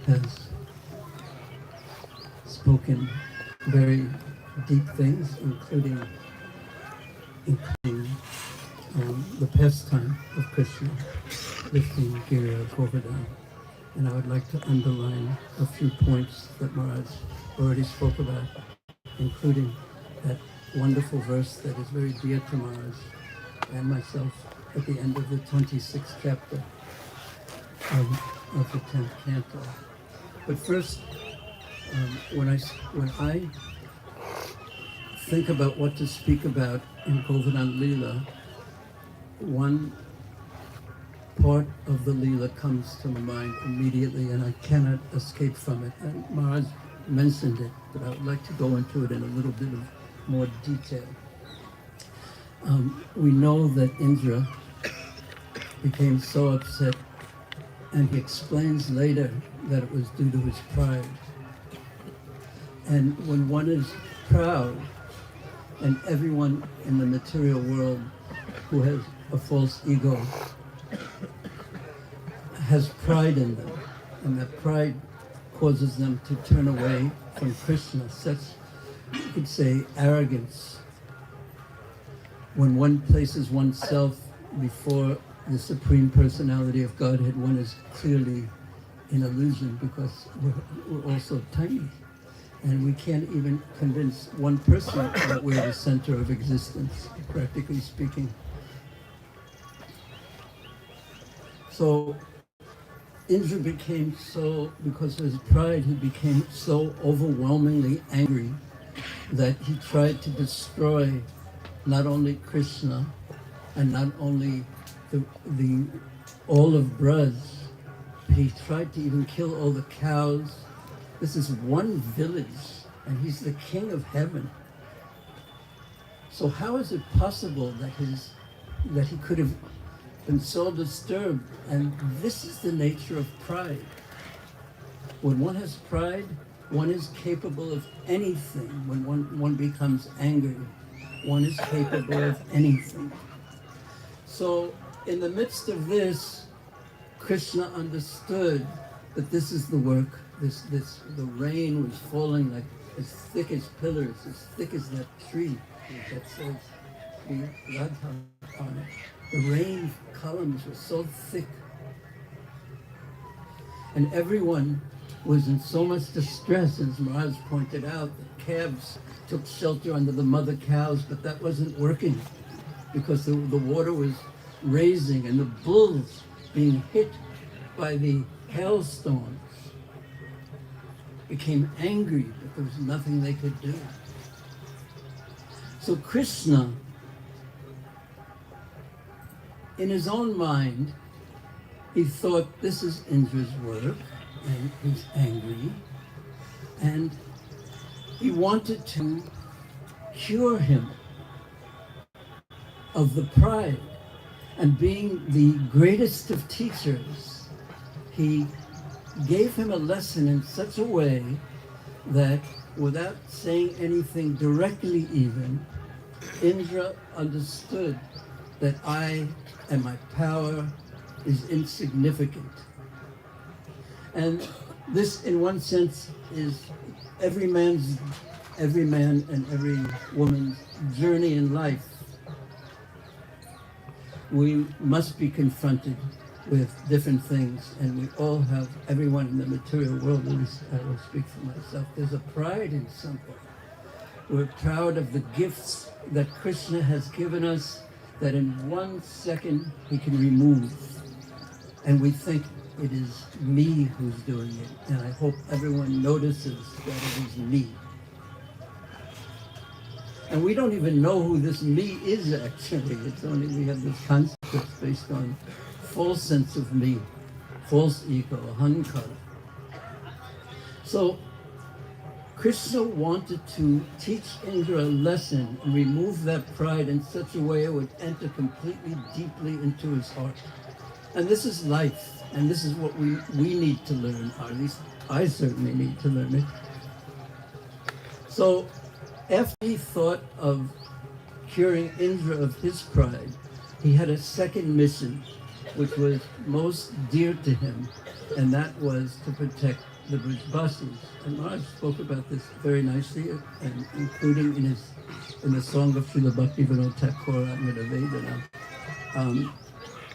has spoken very deep things, including the pastime of Krishna, lifting Giriraja Govardhan. And I would like to underline a few points that Maharaj already spoke about, including that wonderful verse that is very dear to Maharaj and myself at the end of the 26th chapter of the 10th canto. But first, when I think about what to speak about in Govardhan Leela, one part of the Leela comes to my mind immediately, and I cannot escape from it. And Maharaj mentioned it, but I would like to go into it in a little bit of more detail. We know that Indra became so upset, and he explains later that it was due to his pride. And when one is proud, and everyone in the material world who has a false ego has pride in them, and that pride causes them to turn away from Krishna, such, you could say, arrogance. When one places oneself before the Supreme Personality of Godhead, one is clearly in illusion, because we're all so tiny. And we can't even convince one person that we're the center of existence, practically speaking. So Indra became so, because of his pride, he became so overwhelmingly angry that he tried to destroy not only Krishna and not only the all of Braj, he tried to even kill all the cows. This is one village, and he's the king of heaven. So how is it possible that he could have been so disturbed? And this is the nature of pride. When one has pride, one is capable of anything. When one becomes angry, one is capable of anything. So in the midst of this, Krishna understood that this is the work. The rain was falling like as thick as pillars, as thick as that tree that says Giriraja on it. The rain columns were so thick. And everyone was in so much distress, as Maharaj pointed out. The calves took shelter under the mother cows, but that wasn't working because the water was raising, and the bulls being hit by the hailstones became angry, but there was nothing they could do. So Krishna, in his own mind, he thought, this is Indra's work, and he's angry, and he wanted to cure him of the pride. And being the greatest of teachers, he gave him a lesson in such a way that, without saying anything directly even, Indra understood that I and my power is insignificant. And this, in one sense, is every man and every woman's journey in life. We must be confronted with different things, and we all have, everyone in the material world, at least I will speak for myself, there's a pride in something. We're proud of the gifts that Krishna has given us, that in 1 second he can remove. And we think it is me who's doing it, and I hope everyone notices that it is me. And we don't even know who this me is, actually. It's only we have this concept based on false sense of me, false ego, ahankara. So Krishna wanted to teach Indra a lesson and remove that pride in such a way it would enter completely deeply into his heart. And this is life, and this is what we need to learn, or at least I certainly need to learn it. So after he thought of curing Indra of his pride, he had a second mission, which was most dear to him, and that was to protect the Vrajbasis. And Maharaj spoke about this very nicely, and including in the song of Srila Bhakti Vinod Thakur, Amrita Vedana.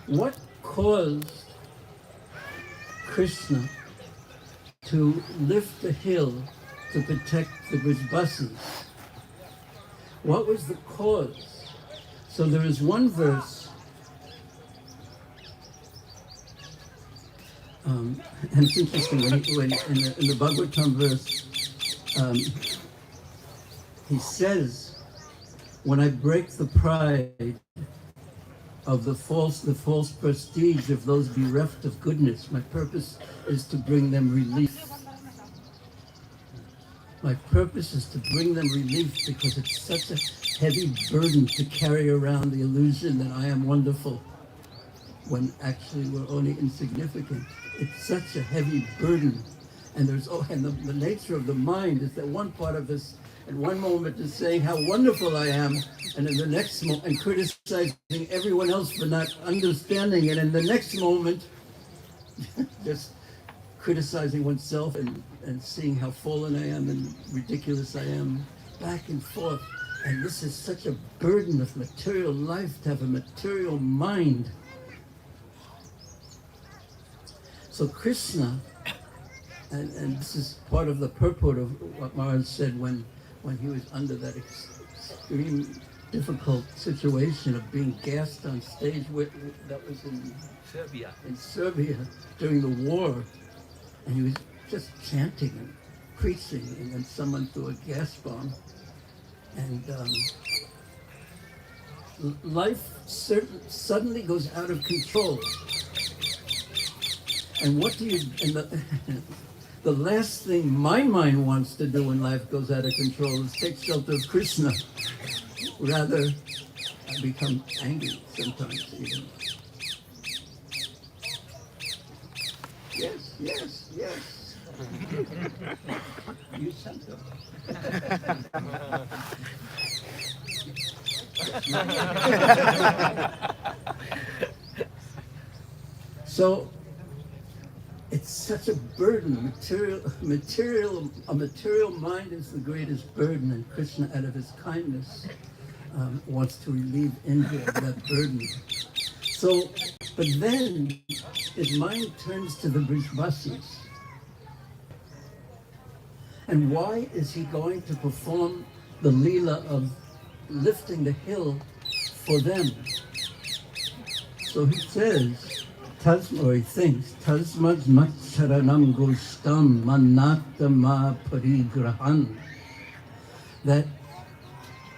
What caused Krishna to lift the hill to protect the Vrajbasis? What was the cause? So there is one verse, and it's interesting when in the Bhagavatam verse, he says, "When I break the pride of the false prestige of those bereft of goodness, my purpose is to bring them relief." My purpose is to bring them relief because it's such a heavy burden to carry around the illusion that I am wonderful when actually we're only insignificant. It's such a heavy burden. And the nature of the mind is that one part of us at one moment is saying how wonderful I am, and in the next moment, and criticizing everyone else for not understanding it, and the next moment, just criticizing oneself and seeing how fallen I am and ridiculous I am, back and forth. And this is such a burden of material life, to have a material mind. So Krishna, and this is part of the purport of what Maharaj said when he was under that extreme difficult situation of being gassed on stage that was in Serbia during the war, and he was just chanting and preaching, and then someone threw a gas bomb, and life suddenly goes out of control. And what do you? And the last thing my mind wants to do when life goes out of control is take shelter of Krishna. Rather, I become angry sometimes even. Yes, yes, yes. You sent them. So it's such a burden. A material mind is the greatest burden, and Krishna, out of his kindness, wants to relieve Indra of that burden. So, but then his mind turns to the Vrajbasis. And why is he going to perform the Leela of lifting the hill for them? So he says, or he thinks, Tasmad Macharanam Gostam Manatama Parigrahan, that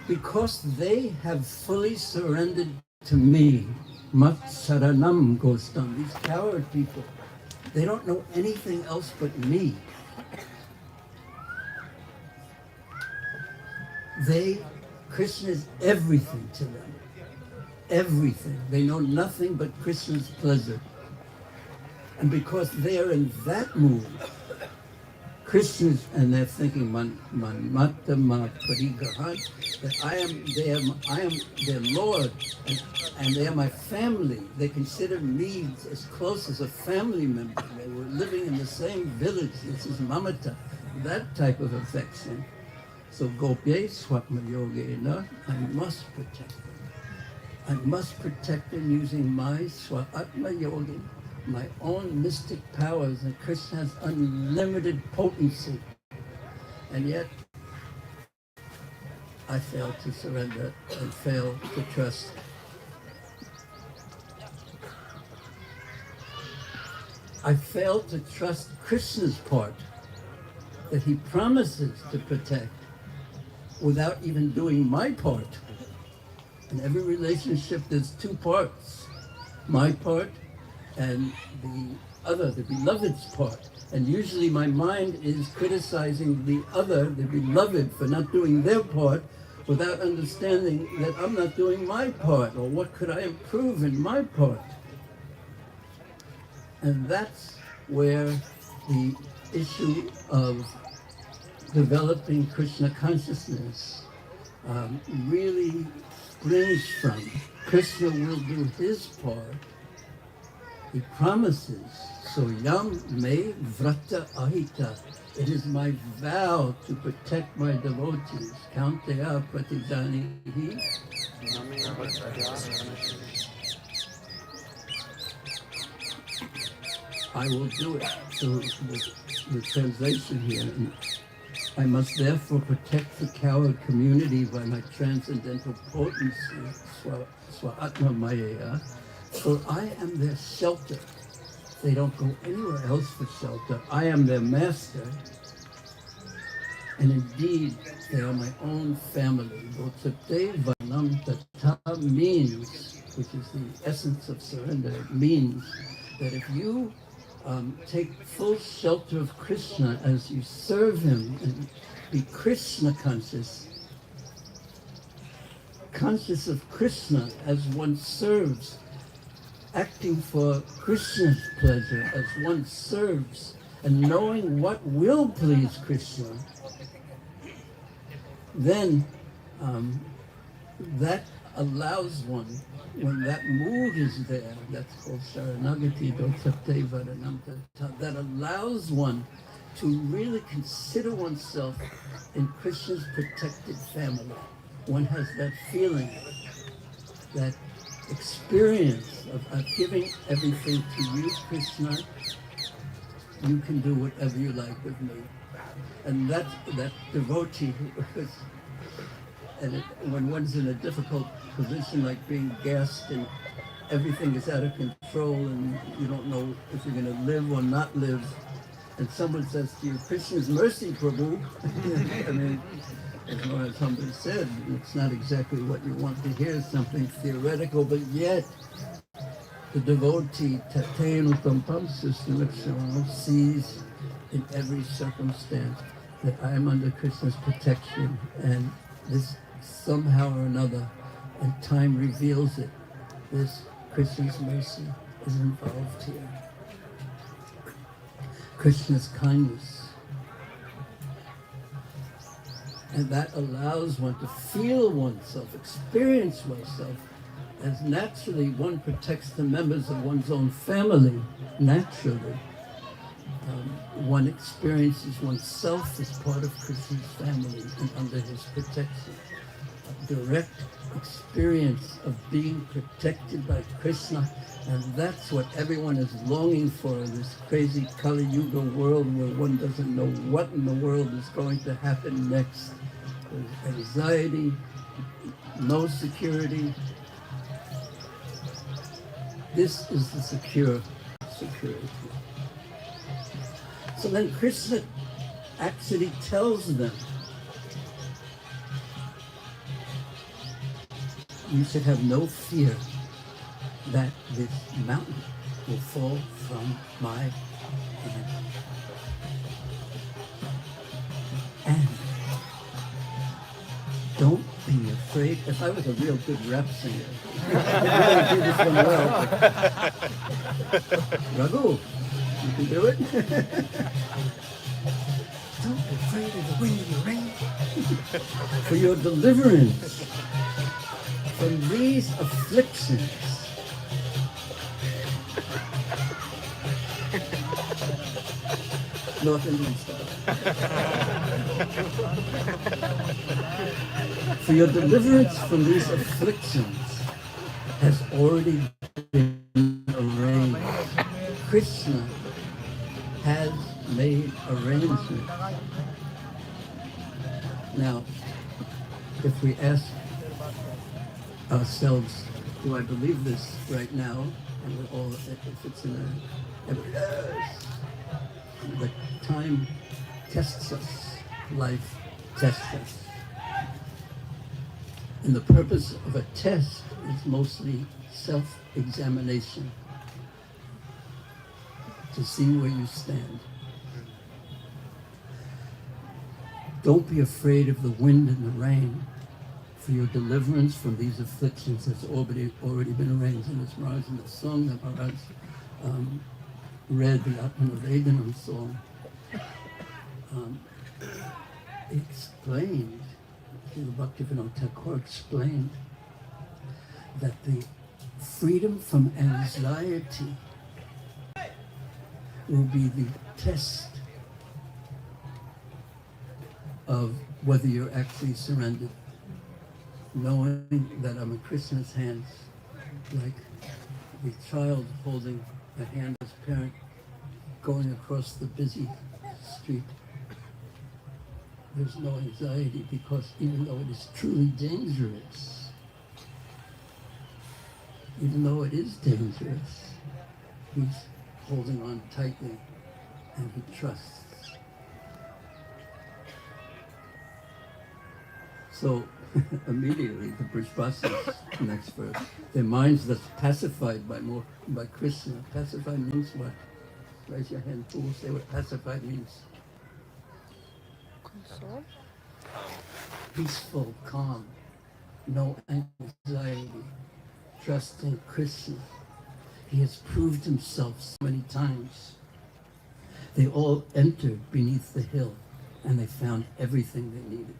because they have fully surrendered to me, Matsaranam Gostam, these coward people, they don't know anything else but me. Krishna is everything to them. Everything. They know nothing but Krishna's pleasure. And because they are in that mood, Krishna's, and they're thinking, man matta ma parigrahan, that I am their Lord, and they are my family. They consider me as close as a family member. They were living in the same village. This is mamata, that type of affection. So gopye swatma yogena, I must protect them. I must protect them using my swatma yoga, my own mystic powers, and Krishna has unlimited potency. And yet, I fail to surrender and fail to trust. I fail to trust Krishna's part, that he promises to protect, without even doing my part. In every relationship, there's two parts. My part and the other, the beloved's part. And usually my mind is criticizing the other, the beloved, for not doing their part without understanding that I'm not doing my part, or what could I improve in my part. And that's where the issue of developing Krishna consciousness really springs from. Krishna will do his part. He promises, so yam me vrata ahita. It is my vow to protect my devotees. Kaunteya pratijanihi. I will do it. So the translation here, I must therefore protect the coward community by my transcendental potency, Swatma Maya, for I am their shelter. They don't go anywhere else for shelter. I am their master. And indeed, they are my own family. Vanam Tata means, which is the essence of surrender, it means that if you take full shelter of Krishna as you serve him and be Krishna conscious of Krishna as one serves, acting for Krishna's pleasure as one serves, and knowing what will please Krishna, then that allows one, when that mood is there, that's called Saranagati Dotsate Varanamta, that allows one to really consider oneself in Krishna's protected family. One has that feeling, that experience of giving everything to you, Krishna. You can do whatever you like with me. And that devotee, when one's in a difficult position like being gassed and everything is out of control and you don't know if you're going to live or not live, and someone says to you, Krishna's mercy, Prabhu, I mean, as Lord somebody said, it's not exactly what you want to hear, something theoretical, but yet the devotee, Tatenu Tampam system, sees in every circumstance that I am under Krishna's protection, and this somehow or another, and time reveals it, this Krishna's mercy is involved here. Krishna's kindness. And that allows one to feel oneself, experience oneself, as naturally one protects the members of one's own family, naturally. One experiences oneself as part of Krishna's family and under his protection. A direct experience of being protected by Krishna, and that's what everyone is longing for in this crazy Kali Yuga world where one doesn't know what in the world is going to happen next. There's anxiety, no security. This is the security. So then Krishna actually tells them, you should have no fear that this mountain will fall from my hand. And don't be afraid. If I was a real good rap singer, I'd really do this one well. Raghu, you can do it. Don't be afraid of the wind and the rain. For your deliverance from these afflictions. North Indian style. For your deliverance from these afflictions has already been arranged. Krishna has made arrangements. Now, if we ask ourselves, do I believe this right now? And we're all, if it's in a, the time tests us, life tests us. And the purpose of a test is mostly self-examination. To to see where you stand. Don't be afraid of the wind and the rain, for your deliverance from these afflictions has already been arranged. In this Maharaj, in the song that Maharaj read, the Atmanavedanam song, explained, Srila Bhaktivinoda Thakur explained that the freedom from anxiety will be the test of whether you're actually surrendered. Knowing that I'm in Krishna's hands, like the child holding the hand of his parent, going across the busy street. There's no anxiety, because even though it is truly dangerous, even though it is dangerous, he's holding on tightly and he trusts. So immediately the Vrajbasis, next verse, their minds that's pacified by Krishna. Pacified means what? Raise your hand. Who will say what pacified means? Console? Peaceful, calm, no anxiety, trusting Krishna. He has proved himself so many times. They all entered beneath the hill and they found everything they needed.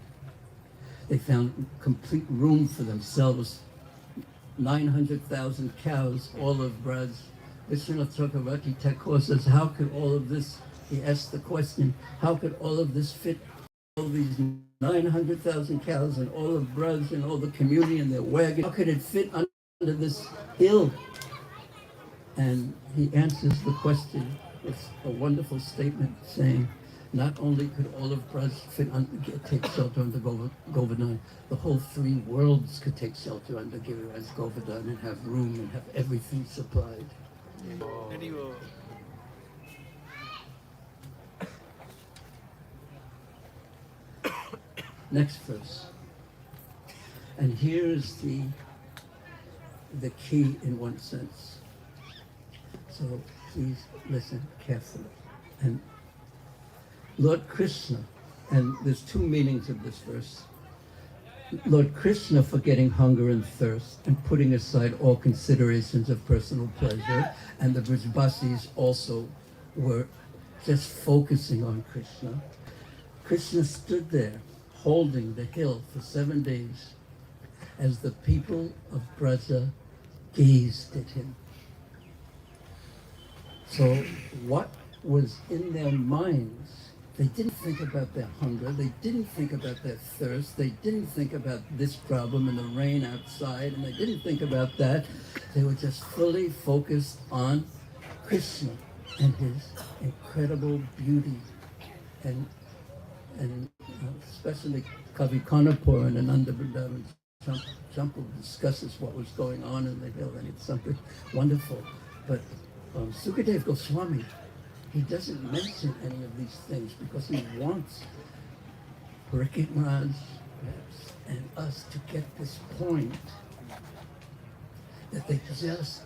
They found complete room for themselves. 900,000 cows, all of Braj. Vishwanath Chakravarti Thakur says, how could all of this, he asked the question, how could all of this fit all these 900,000 cows and all of Braj and all the community and their wagon? How could it fit under this hill? And he answers the question with a wonderful statement saying, not only could all of Braj take shelter under Govardhan, the whole 3 worlds could take shelter under Giriraj Govardhan and have room and have everything supplied. Next verse. And here's the key in one sense. So please listen carefully. And Lord Krishna, and there's 2 meanings of this verse. Lord Krishna forgetting hunger and thirst and putting aside all considerations of personal pleasure, and the Vrajbasis also were just focusing on Krishna. Krishna stood there holding the hill for 7 days as the people of Braja gazed at him. So what was in their minds? They didn't think about their hunger, they didn't think about their thirst, they didn't think about this problem and the rain outside, and they didn't think about that. They were just fully focused on Krishna and his incredible beauty. And especially Kavi Kanapur and Ananda Vrindavan Champal discusses what was going on in the hill, and it's something wonderful. But Sukadev Goswami, he doesn't mention any of these things because he wants Parikshit Maharaj and us to get this point that they just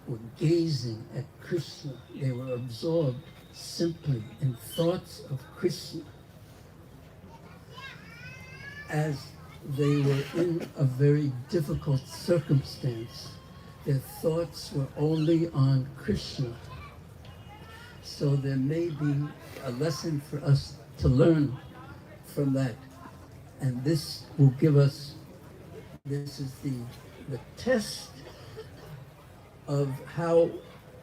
were gazing at Krishna. They were absorbed simply in thoughts of Krishna. As they were in a very difficult circumstance, their thoughts were only on Krishna. So there may be a lesson for us to learn from that. And this will give us, this is the test of how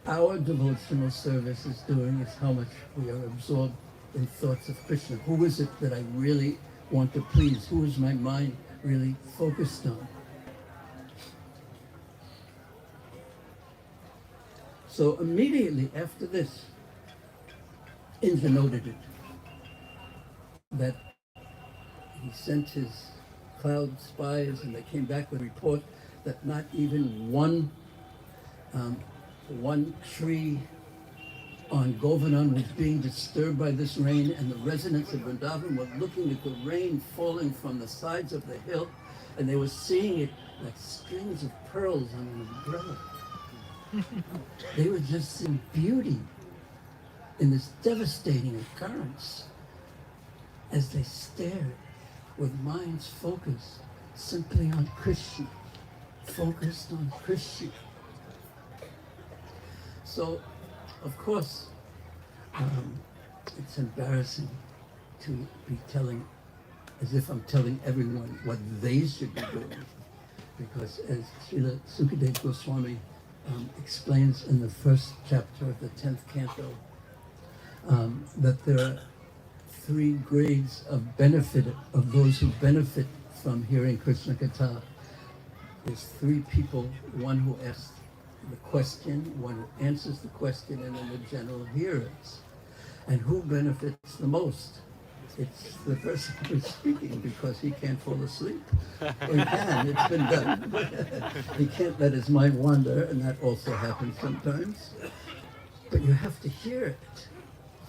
our devotional service is doing, is how much we are absorbed in thoughts of Krishna. Who is it that I really want to please? Who is my mind really focused on? So immediately after this, Indra noted it, that he sent his cloud spies and they came back with a report that not even one tree on Govardhan was being disturbed by this rain, and the residents of Vrindavan were looking at the rain falling from the sides of the hill, and they were seeing it like strings of pearls on an umbrella. They were just seeing beauty. in this devastating occurrence as they stared with minds focused simply on Krishna, focused on Krishna. So, of course, it's embarrassing to be telling, as if I'm telling everyone what they should be doing. Because as Srila Sukadeva Goswami explains in the first chapter of the 10th canto, that there are 3 grades of benefit, of those who benefit from hearing Krishna Katha. There's 3 people, one who asks the question, one who answers the question, and then the general hearers. And who benefits the most? It's the person who's speaking, because he can't fall asleep. Or he can, it's been done. He can't let his mind wander, and that also happens sometimes. But you have to hear it.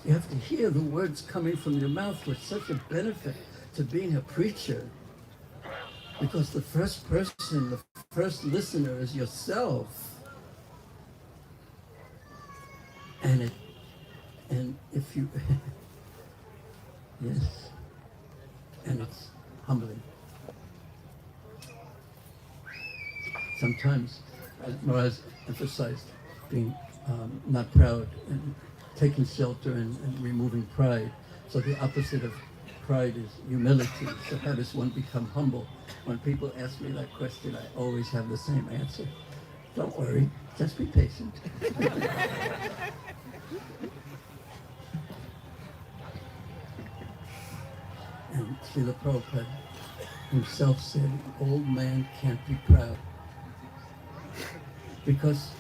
You have to hear the words coming from your mouth with such a benefit to being a preacher. Because the first person, the first listener is yourself. And if you, yes, and it's humbling. Sometimes, as Maharaj emphasized, being not proud and taking shelter and removing pride. So the opposite of pride is humility. So how does one become humble? When people ask me that question, I always have the same answer. Don't worry, just be patient. And Srila Prabhupada himself said, old man can't be proud. Because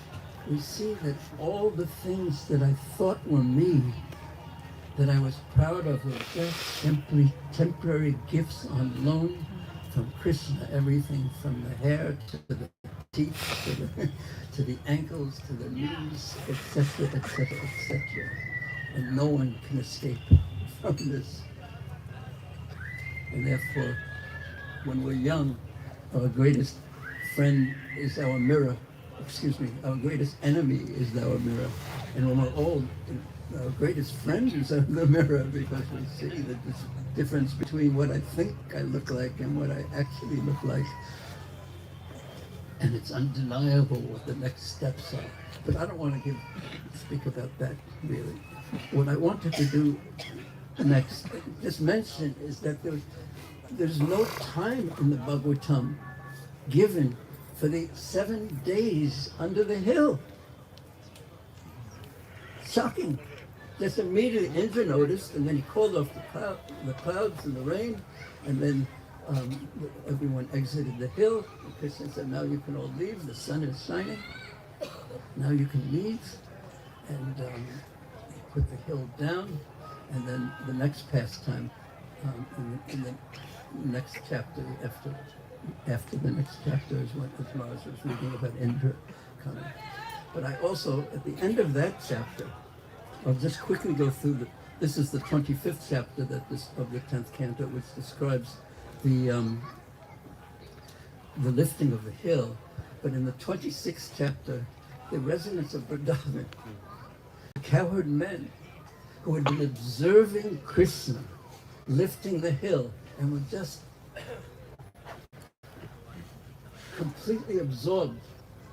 we see that all the things that I thought were me, that I was proud of, were just simply temporary gifts on loan from Krishna. Everything from the hair to the teeth, to the ankles, to the knees, etc., etc., etc. And no one can escape from this. And therefore, when we're young, our greatest friend is our mirror. Our greatest enemy is our mirror. And when we're old, our greatest friend is the mirror, because we see the difference between what I think I look like and what I actually look like. And it's undeniable what the next steps are. But I don't want to speak about that, really. What I wanted to do next, just mention, is that there's no time in the Bhagavatam given for the 7 days under the hill. Shocking. Just immediately Indra noticed, and then he called off the clouds and the rain, and then everyone exited the hill. And Krishna said, now you can all leave, the sun is shining. Now you can leave. And he put the hill down, and then the next pastime, in the next chapter, after the next chapter is what Maharaj was reading about Indra coming. But I also, at the end of that chapter, I'll just quickly go through this is the 25th chapter of the 10th canto, which describes the lifting of the hill. But in the 26th chapter, the residents of Vrindavan, cowherd men who had been observing Krishna lifting the hill and were just completely absorbed,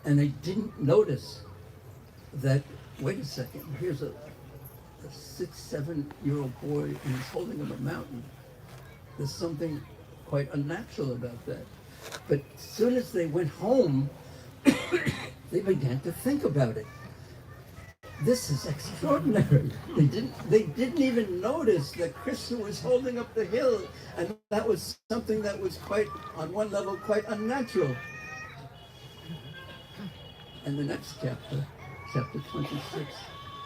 and they didn't notice that, wait a second, here's a 6-7-year-old boy and he's holding up a mountain. There's something quite unnatural about that. But as soon as they went home, they began to think about it. This is extraordinary. They didn't even notice that Krishna was holding up the hill, and that was something that was quite, on one level, quite unnatural. And the next chapter, chapter 26,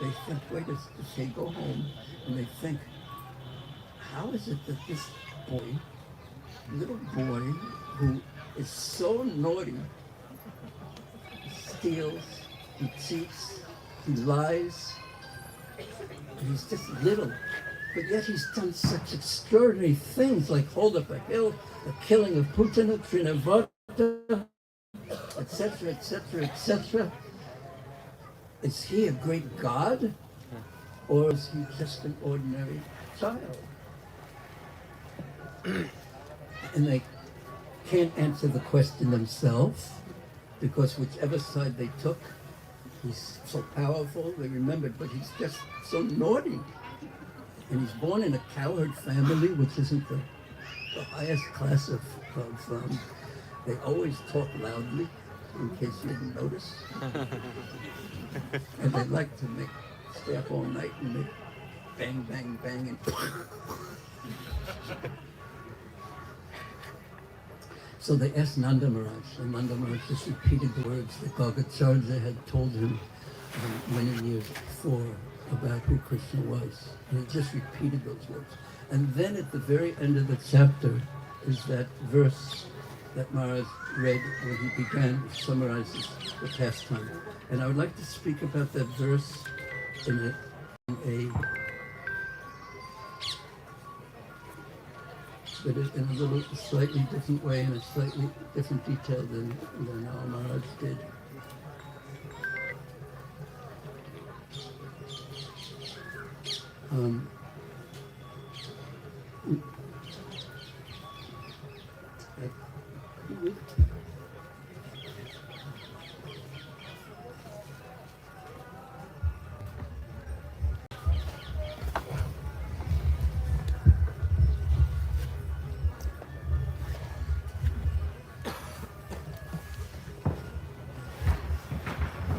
they think, wait, they go home and they think, how is it that this little boy who is so naughty, steals, he cheats, he lies, and he's just little, but yet he's done such extraordinary things, like hold up a hill, the killing of Putana, Trinavata, etc., etc., etc. Is he a great god? or is he just an ordinary child? And they can't answer the question themselves, because whichever side they took, he's so powerful, they remembered, but he's just so naughty. And he's born in a cowherd family, which isn't the highest class of they always talk loudly, in case you didn't notice. And they like to stay up all night and make bang, bang, bang, and so they asked Nanda Maharaj, and Nanda Maharaj just repeated the words that Gagacharya had told him many years before about who Krishna was. And he just repeated those words. And then at the very end of the chapter is that verse that Maharaj read when he began, which summarizes the pastime. And I would like to speak about that verse in a little slightly different way, in a slightly different detail than our Maharaj did.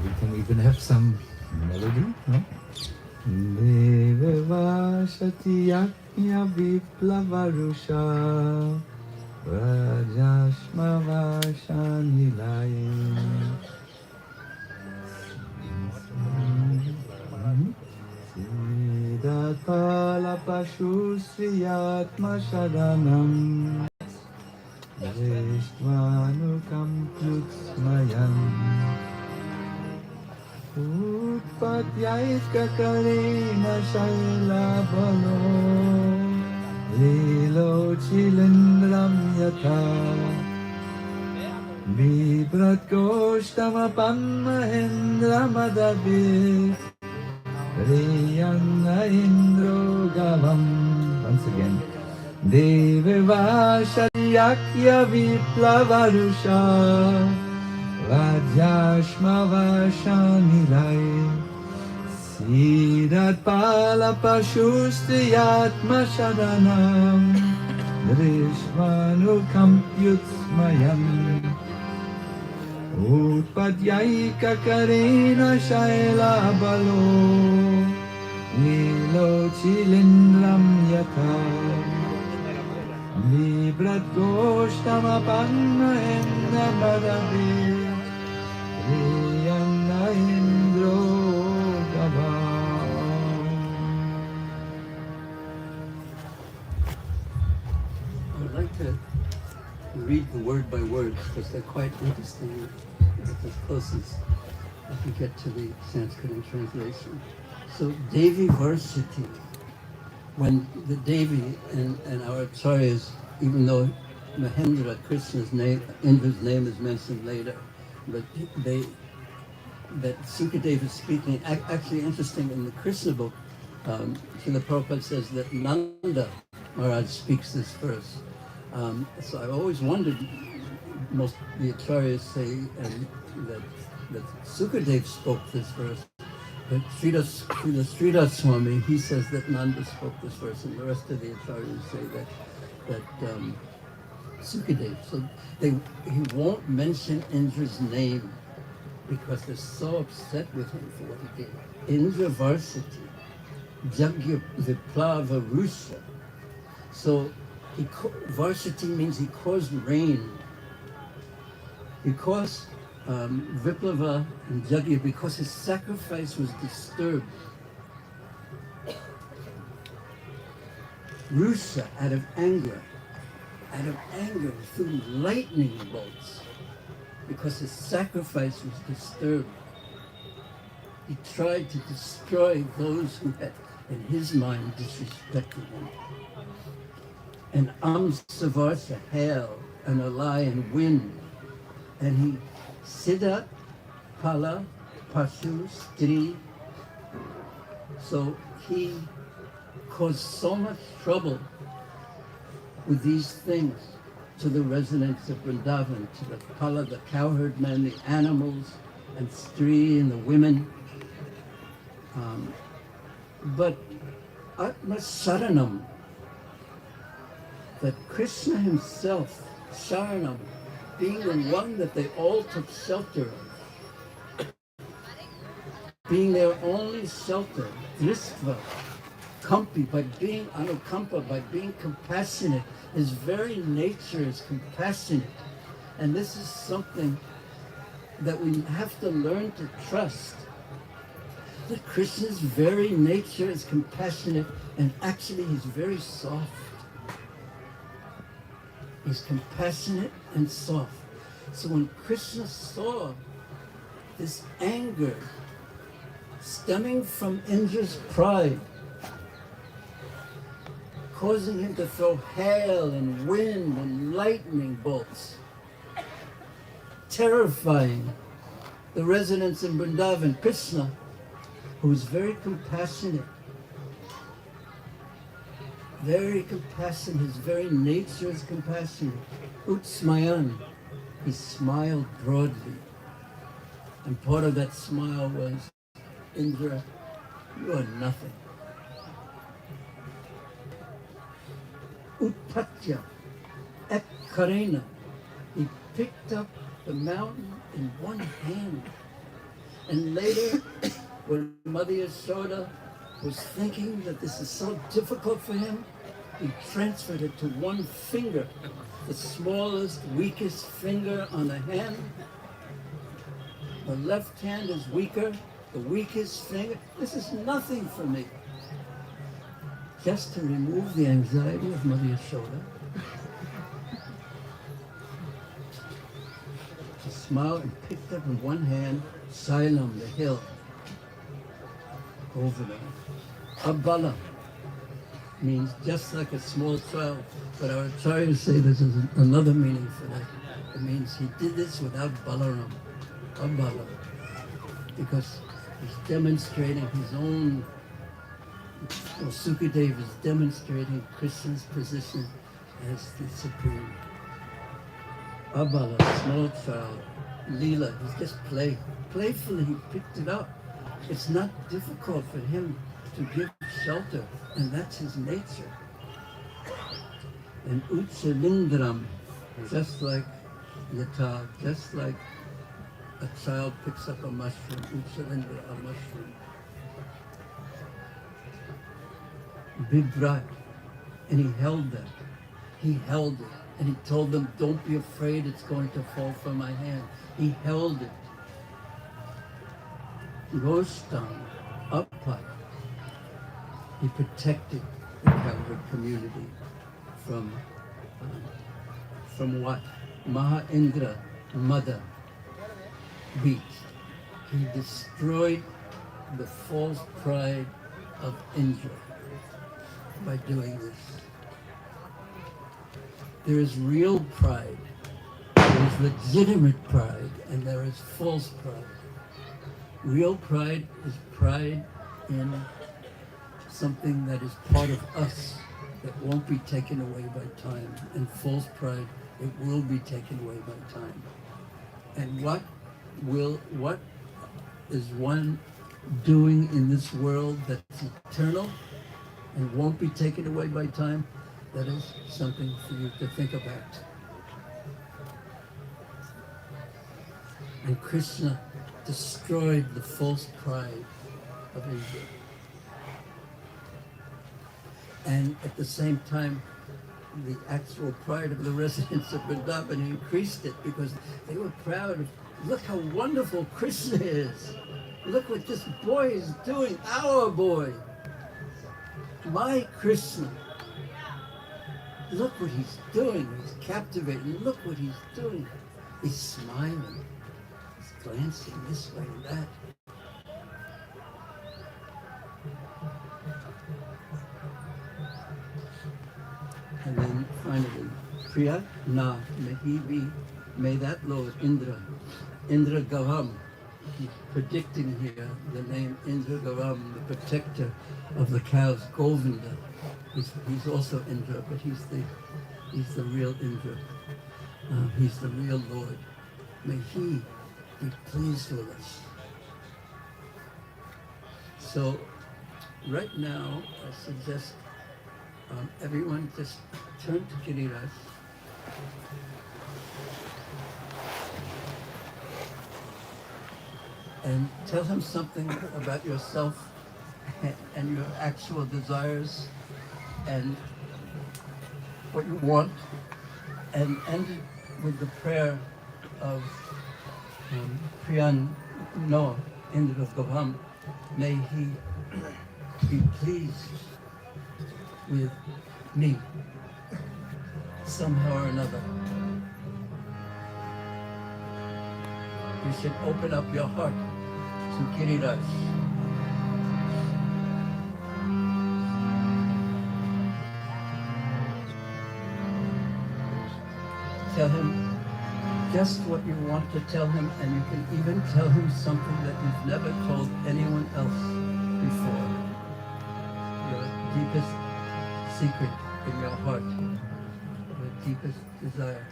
We can even have some melody, no? Deva Shati Yakya Viplavarusha Vrajashma Vashanilaya Siddhatpala Pashu Sriyatma Sharanam Vishwanukam Plutsmayam Utpatyaika Karena Shaila Balo Lilo Chilindram Yatha Vibrat Goshtama Mahendra Madabit Riyana Indro Gavam. Once again. Devavashayakya Viplavarusha Rajashma Vashanilai Siddhatpala Pashustiyatma Shadanam Drishvanukam Yutsmayam Utpadyaika Karena Shaila Balo Nilo Chilindram Yatha Vibrat Goshtama Mahendra Madabit Riyana Indro Gavam. I would like to read the word by word, because they're quite interesting. It's as close as I can get to the Sanskrit translation. So, Devi Varsity. When the Devi and our acharyas, even though Mahendra, Krishna's name, Indra's name is mentioned later, but that Sukadeva is speaking, actually interesting in the Krishna book, Srila Prabhupada says that Nanda Maharaj speaks this verse. So I've always wondered, most of the acharyas say that Sukadeva spoke this verse, but Sridhar Swami, he says that Nanda spoke this verse, and the rest of the acharyas say that Sukadeva. So he won't mention Indra's name because they're so upset with him for what he did. Indra Varsity, Jagya Viplava Rusha. So Varsity means he caused rain. Because Viplava and Jagya, because his sacrifice was disturbed. Rusha, out of anger, threw lightning bolts because his sacrifice was disturbed. He tried to destroy those who had, in his mind, disrespected him. And Amsavarsa, hail, and Alai, and wind. And he, Siddhat, Pala, Pashu, Stri. So he caused so much trouble with these things to the residents of Vrindavan, to the pala, the cowherd men, the animals, and Stri and the women. But Atma Saranam, that Krishna himself, Saranam, being the one that they all took shelter of, being their only shelter, Dristva, Kampi, by being Anukampa, by being compassionate, his very nature is compassionate. And this is something that we have to learn to trust. That Krishna's very nature is compassionate, and actually he's very soft. He's compassionate and soft. So when Krishna saw this anger stemming from Indra's pride, causing him to throw hail and wind and lightning bolts, terrifying the residents in Vrindavan, Krishna, who is very compassionate, his very nature is compassionate. Utsmayan, he smiled broadly. And part of that smile was, Indra, you are nothing. Utpatya, Ekkarena, he picked up the mountain in one hand. And later, when Mother Yashoda was thinking that this is so difficult for him, he transferred it to one finger, the smallest, weakest finger on the hand. The left hand is weaker, the weakest finger. This is nothing for me. Just to remove the anxiety of Mother Yashoda. She smiled and picked up in one hand Sailam, the hill, Govardhan. Abala means just like a small child, but our acharyas say this is another meaning for that. It means he did this without Balaram, Abala, because he's demonstrating his own, or Sukadeva is demonstrating Krishna's position as the supreme. Abala, small child, Leela, he's just playfully he picked it up. It's not difficult for him to give shelter, and that's his nature. And Uchalindram, just like Yata, just like a child picks up a mushroom, Uchalindra, a mushroom. Bibrat, and he held them. He held it, and he told them, don't be afraid, it's going to fall from my hand. He held it. Rostam, Uppat, he protected the cowherd community from what? Maha Indra, mother, beat. He destroyed the false pride of Indra by doing this. There is real pride, there is legitimate pride, and there is false pride. Real pride is pride in something that is part of us, that won't be taken away by time. And false pride, it will be taken away by time. And what is one doing in this world that's eternal and won't be taken away by time? That is something for you to think about. And Krishna destroyed the false pride of Indra. And at the same time, the actual pride of the residents of Vrindavan increased it, because they were proud of, look how wonderful Krishna is. Look what this boy is doing, our boy. My Krishna. Look what he's doing. He's captivating. Look what he's doing. He's smiling. He's glancing this way and that. And then finally, Priya, Na, may he be, may that Lord, Indra Gaham, he's predicting here the name Indra, the protector of the cows, Govinda. He's also Indra, but he's the real Indra. He's the real Lord. May he be pleased with us. So right now, I suggest everyone just turn to Giriraj. And tell him something about yourself and your actual desires and what you want, and end it with the prayer of Priyan Noah, Indra of Govardhan. May he be pleased with me somehow or another. You should open up your heart to Giriraj. Tell him just what you want to tell him, and you can even tell him something that you've never told anyone else before. Your deepest secret in your heart, your deepest desire.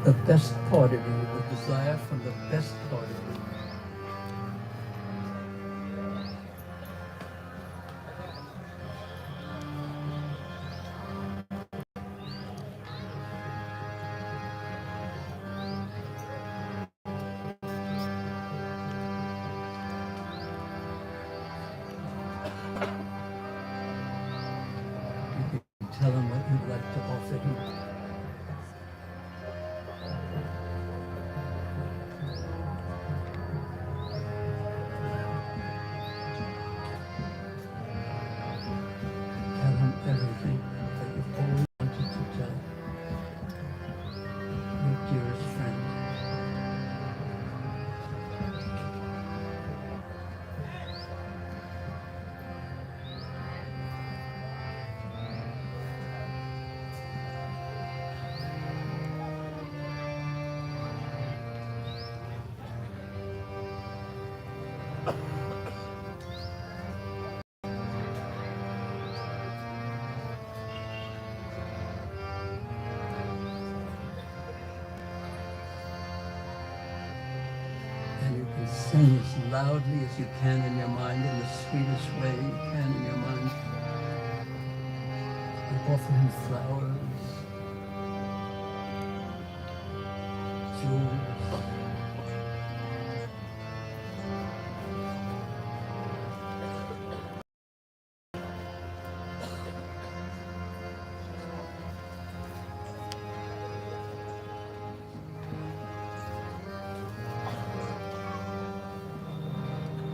The best part of you, the desire from the best part of you. You can tell him what you'd like to offer him. Tell him everything that you've always wanted to tell your dearest friend. And you can sing as loudly as you can in your mind, in the sweetest way you can in your mind. And offer him flowers, jewels.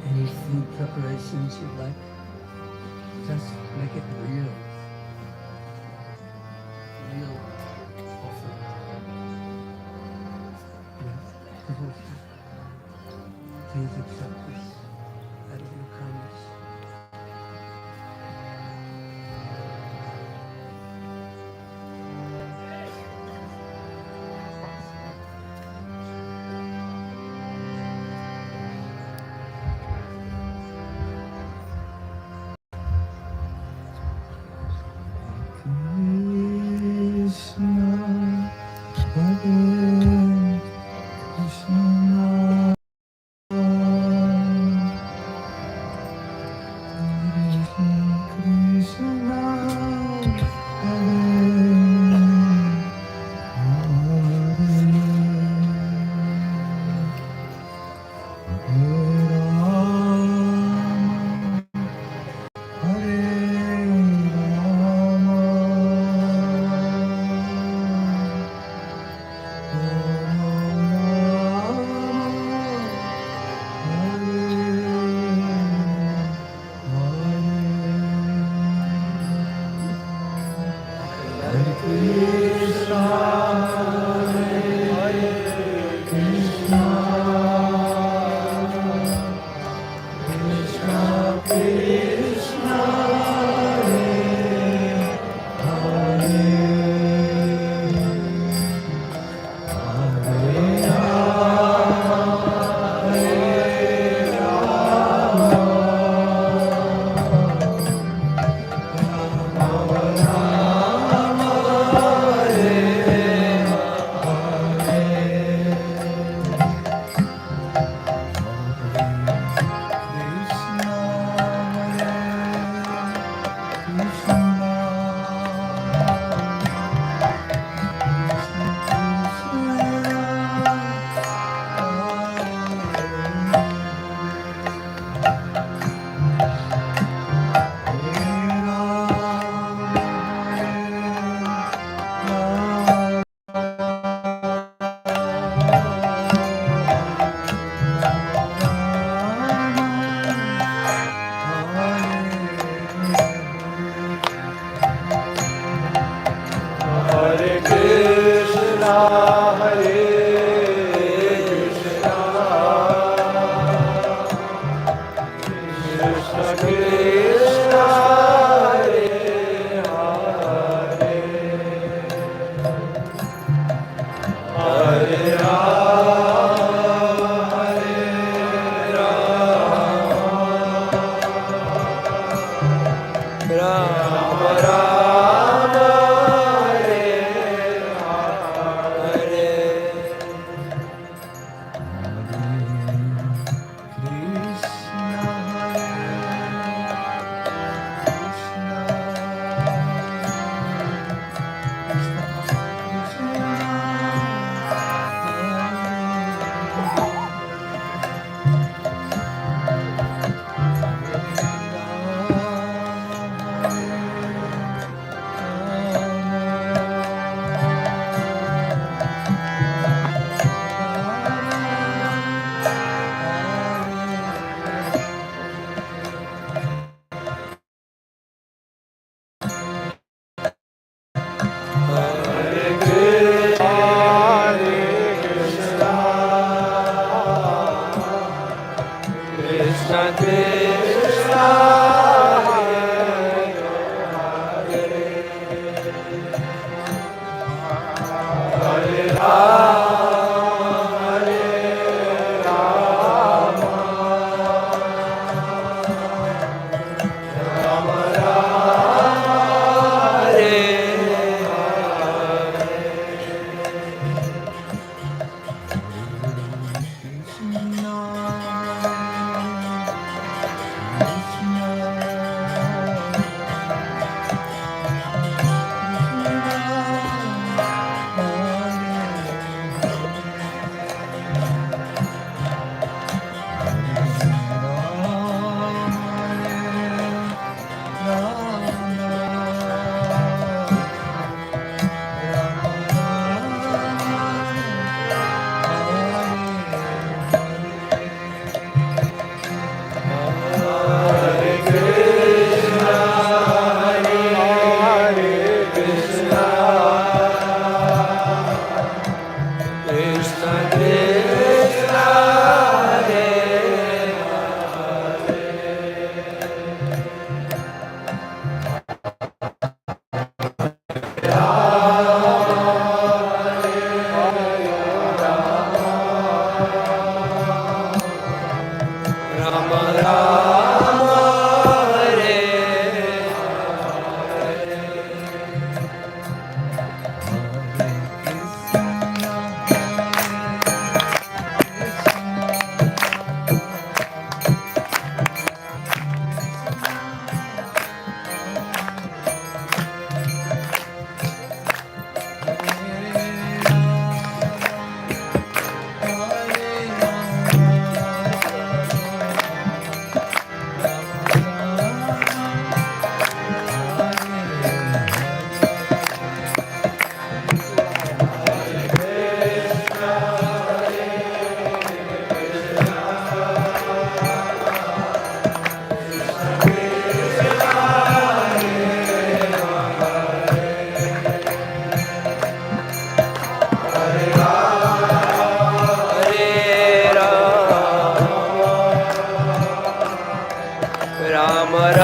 Any food preparations you'd like, just make it real. Real offering. With devotion. Please accept this out of your kindness. Krishna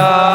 Rama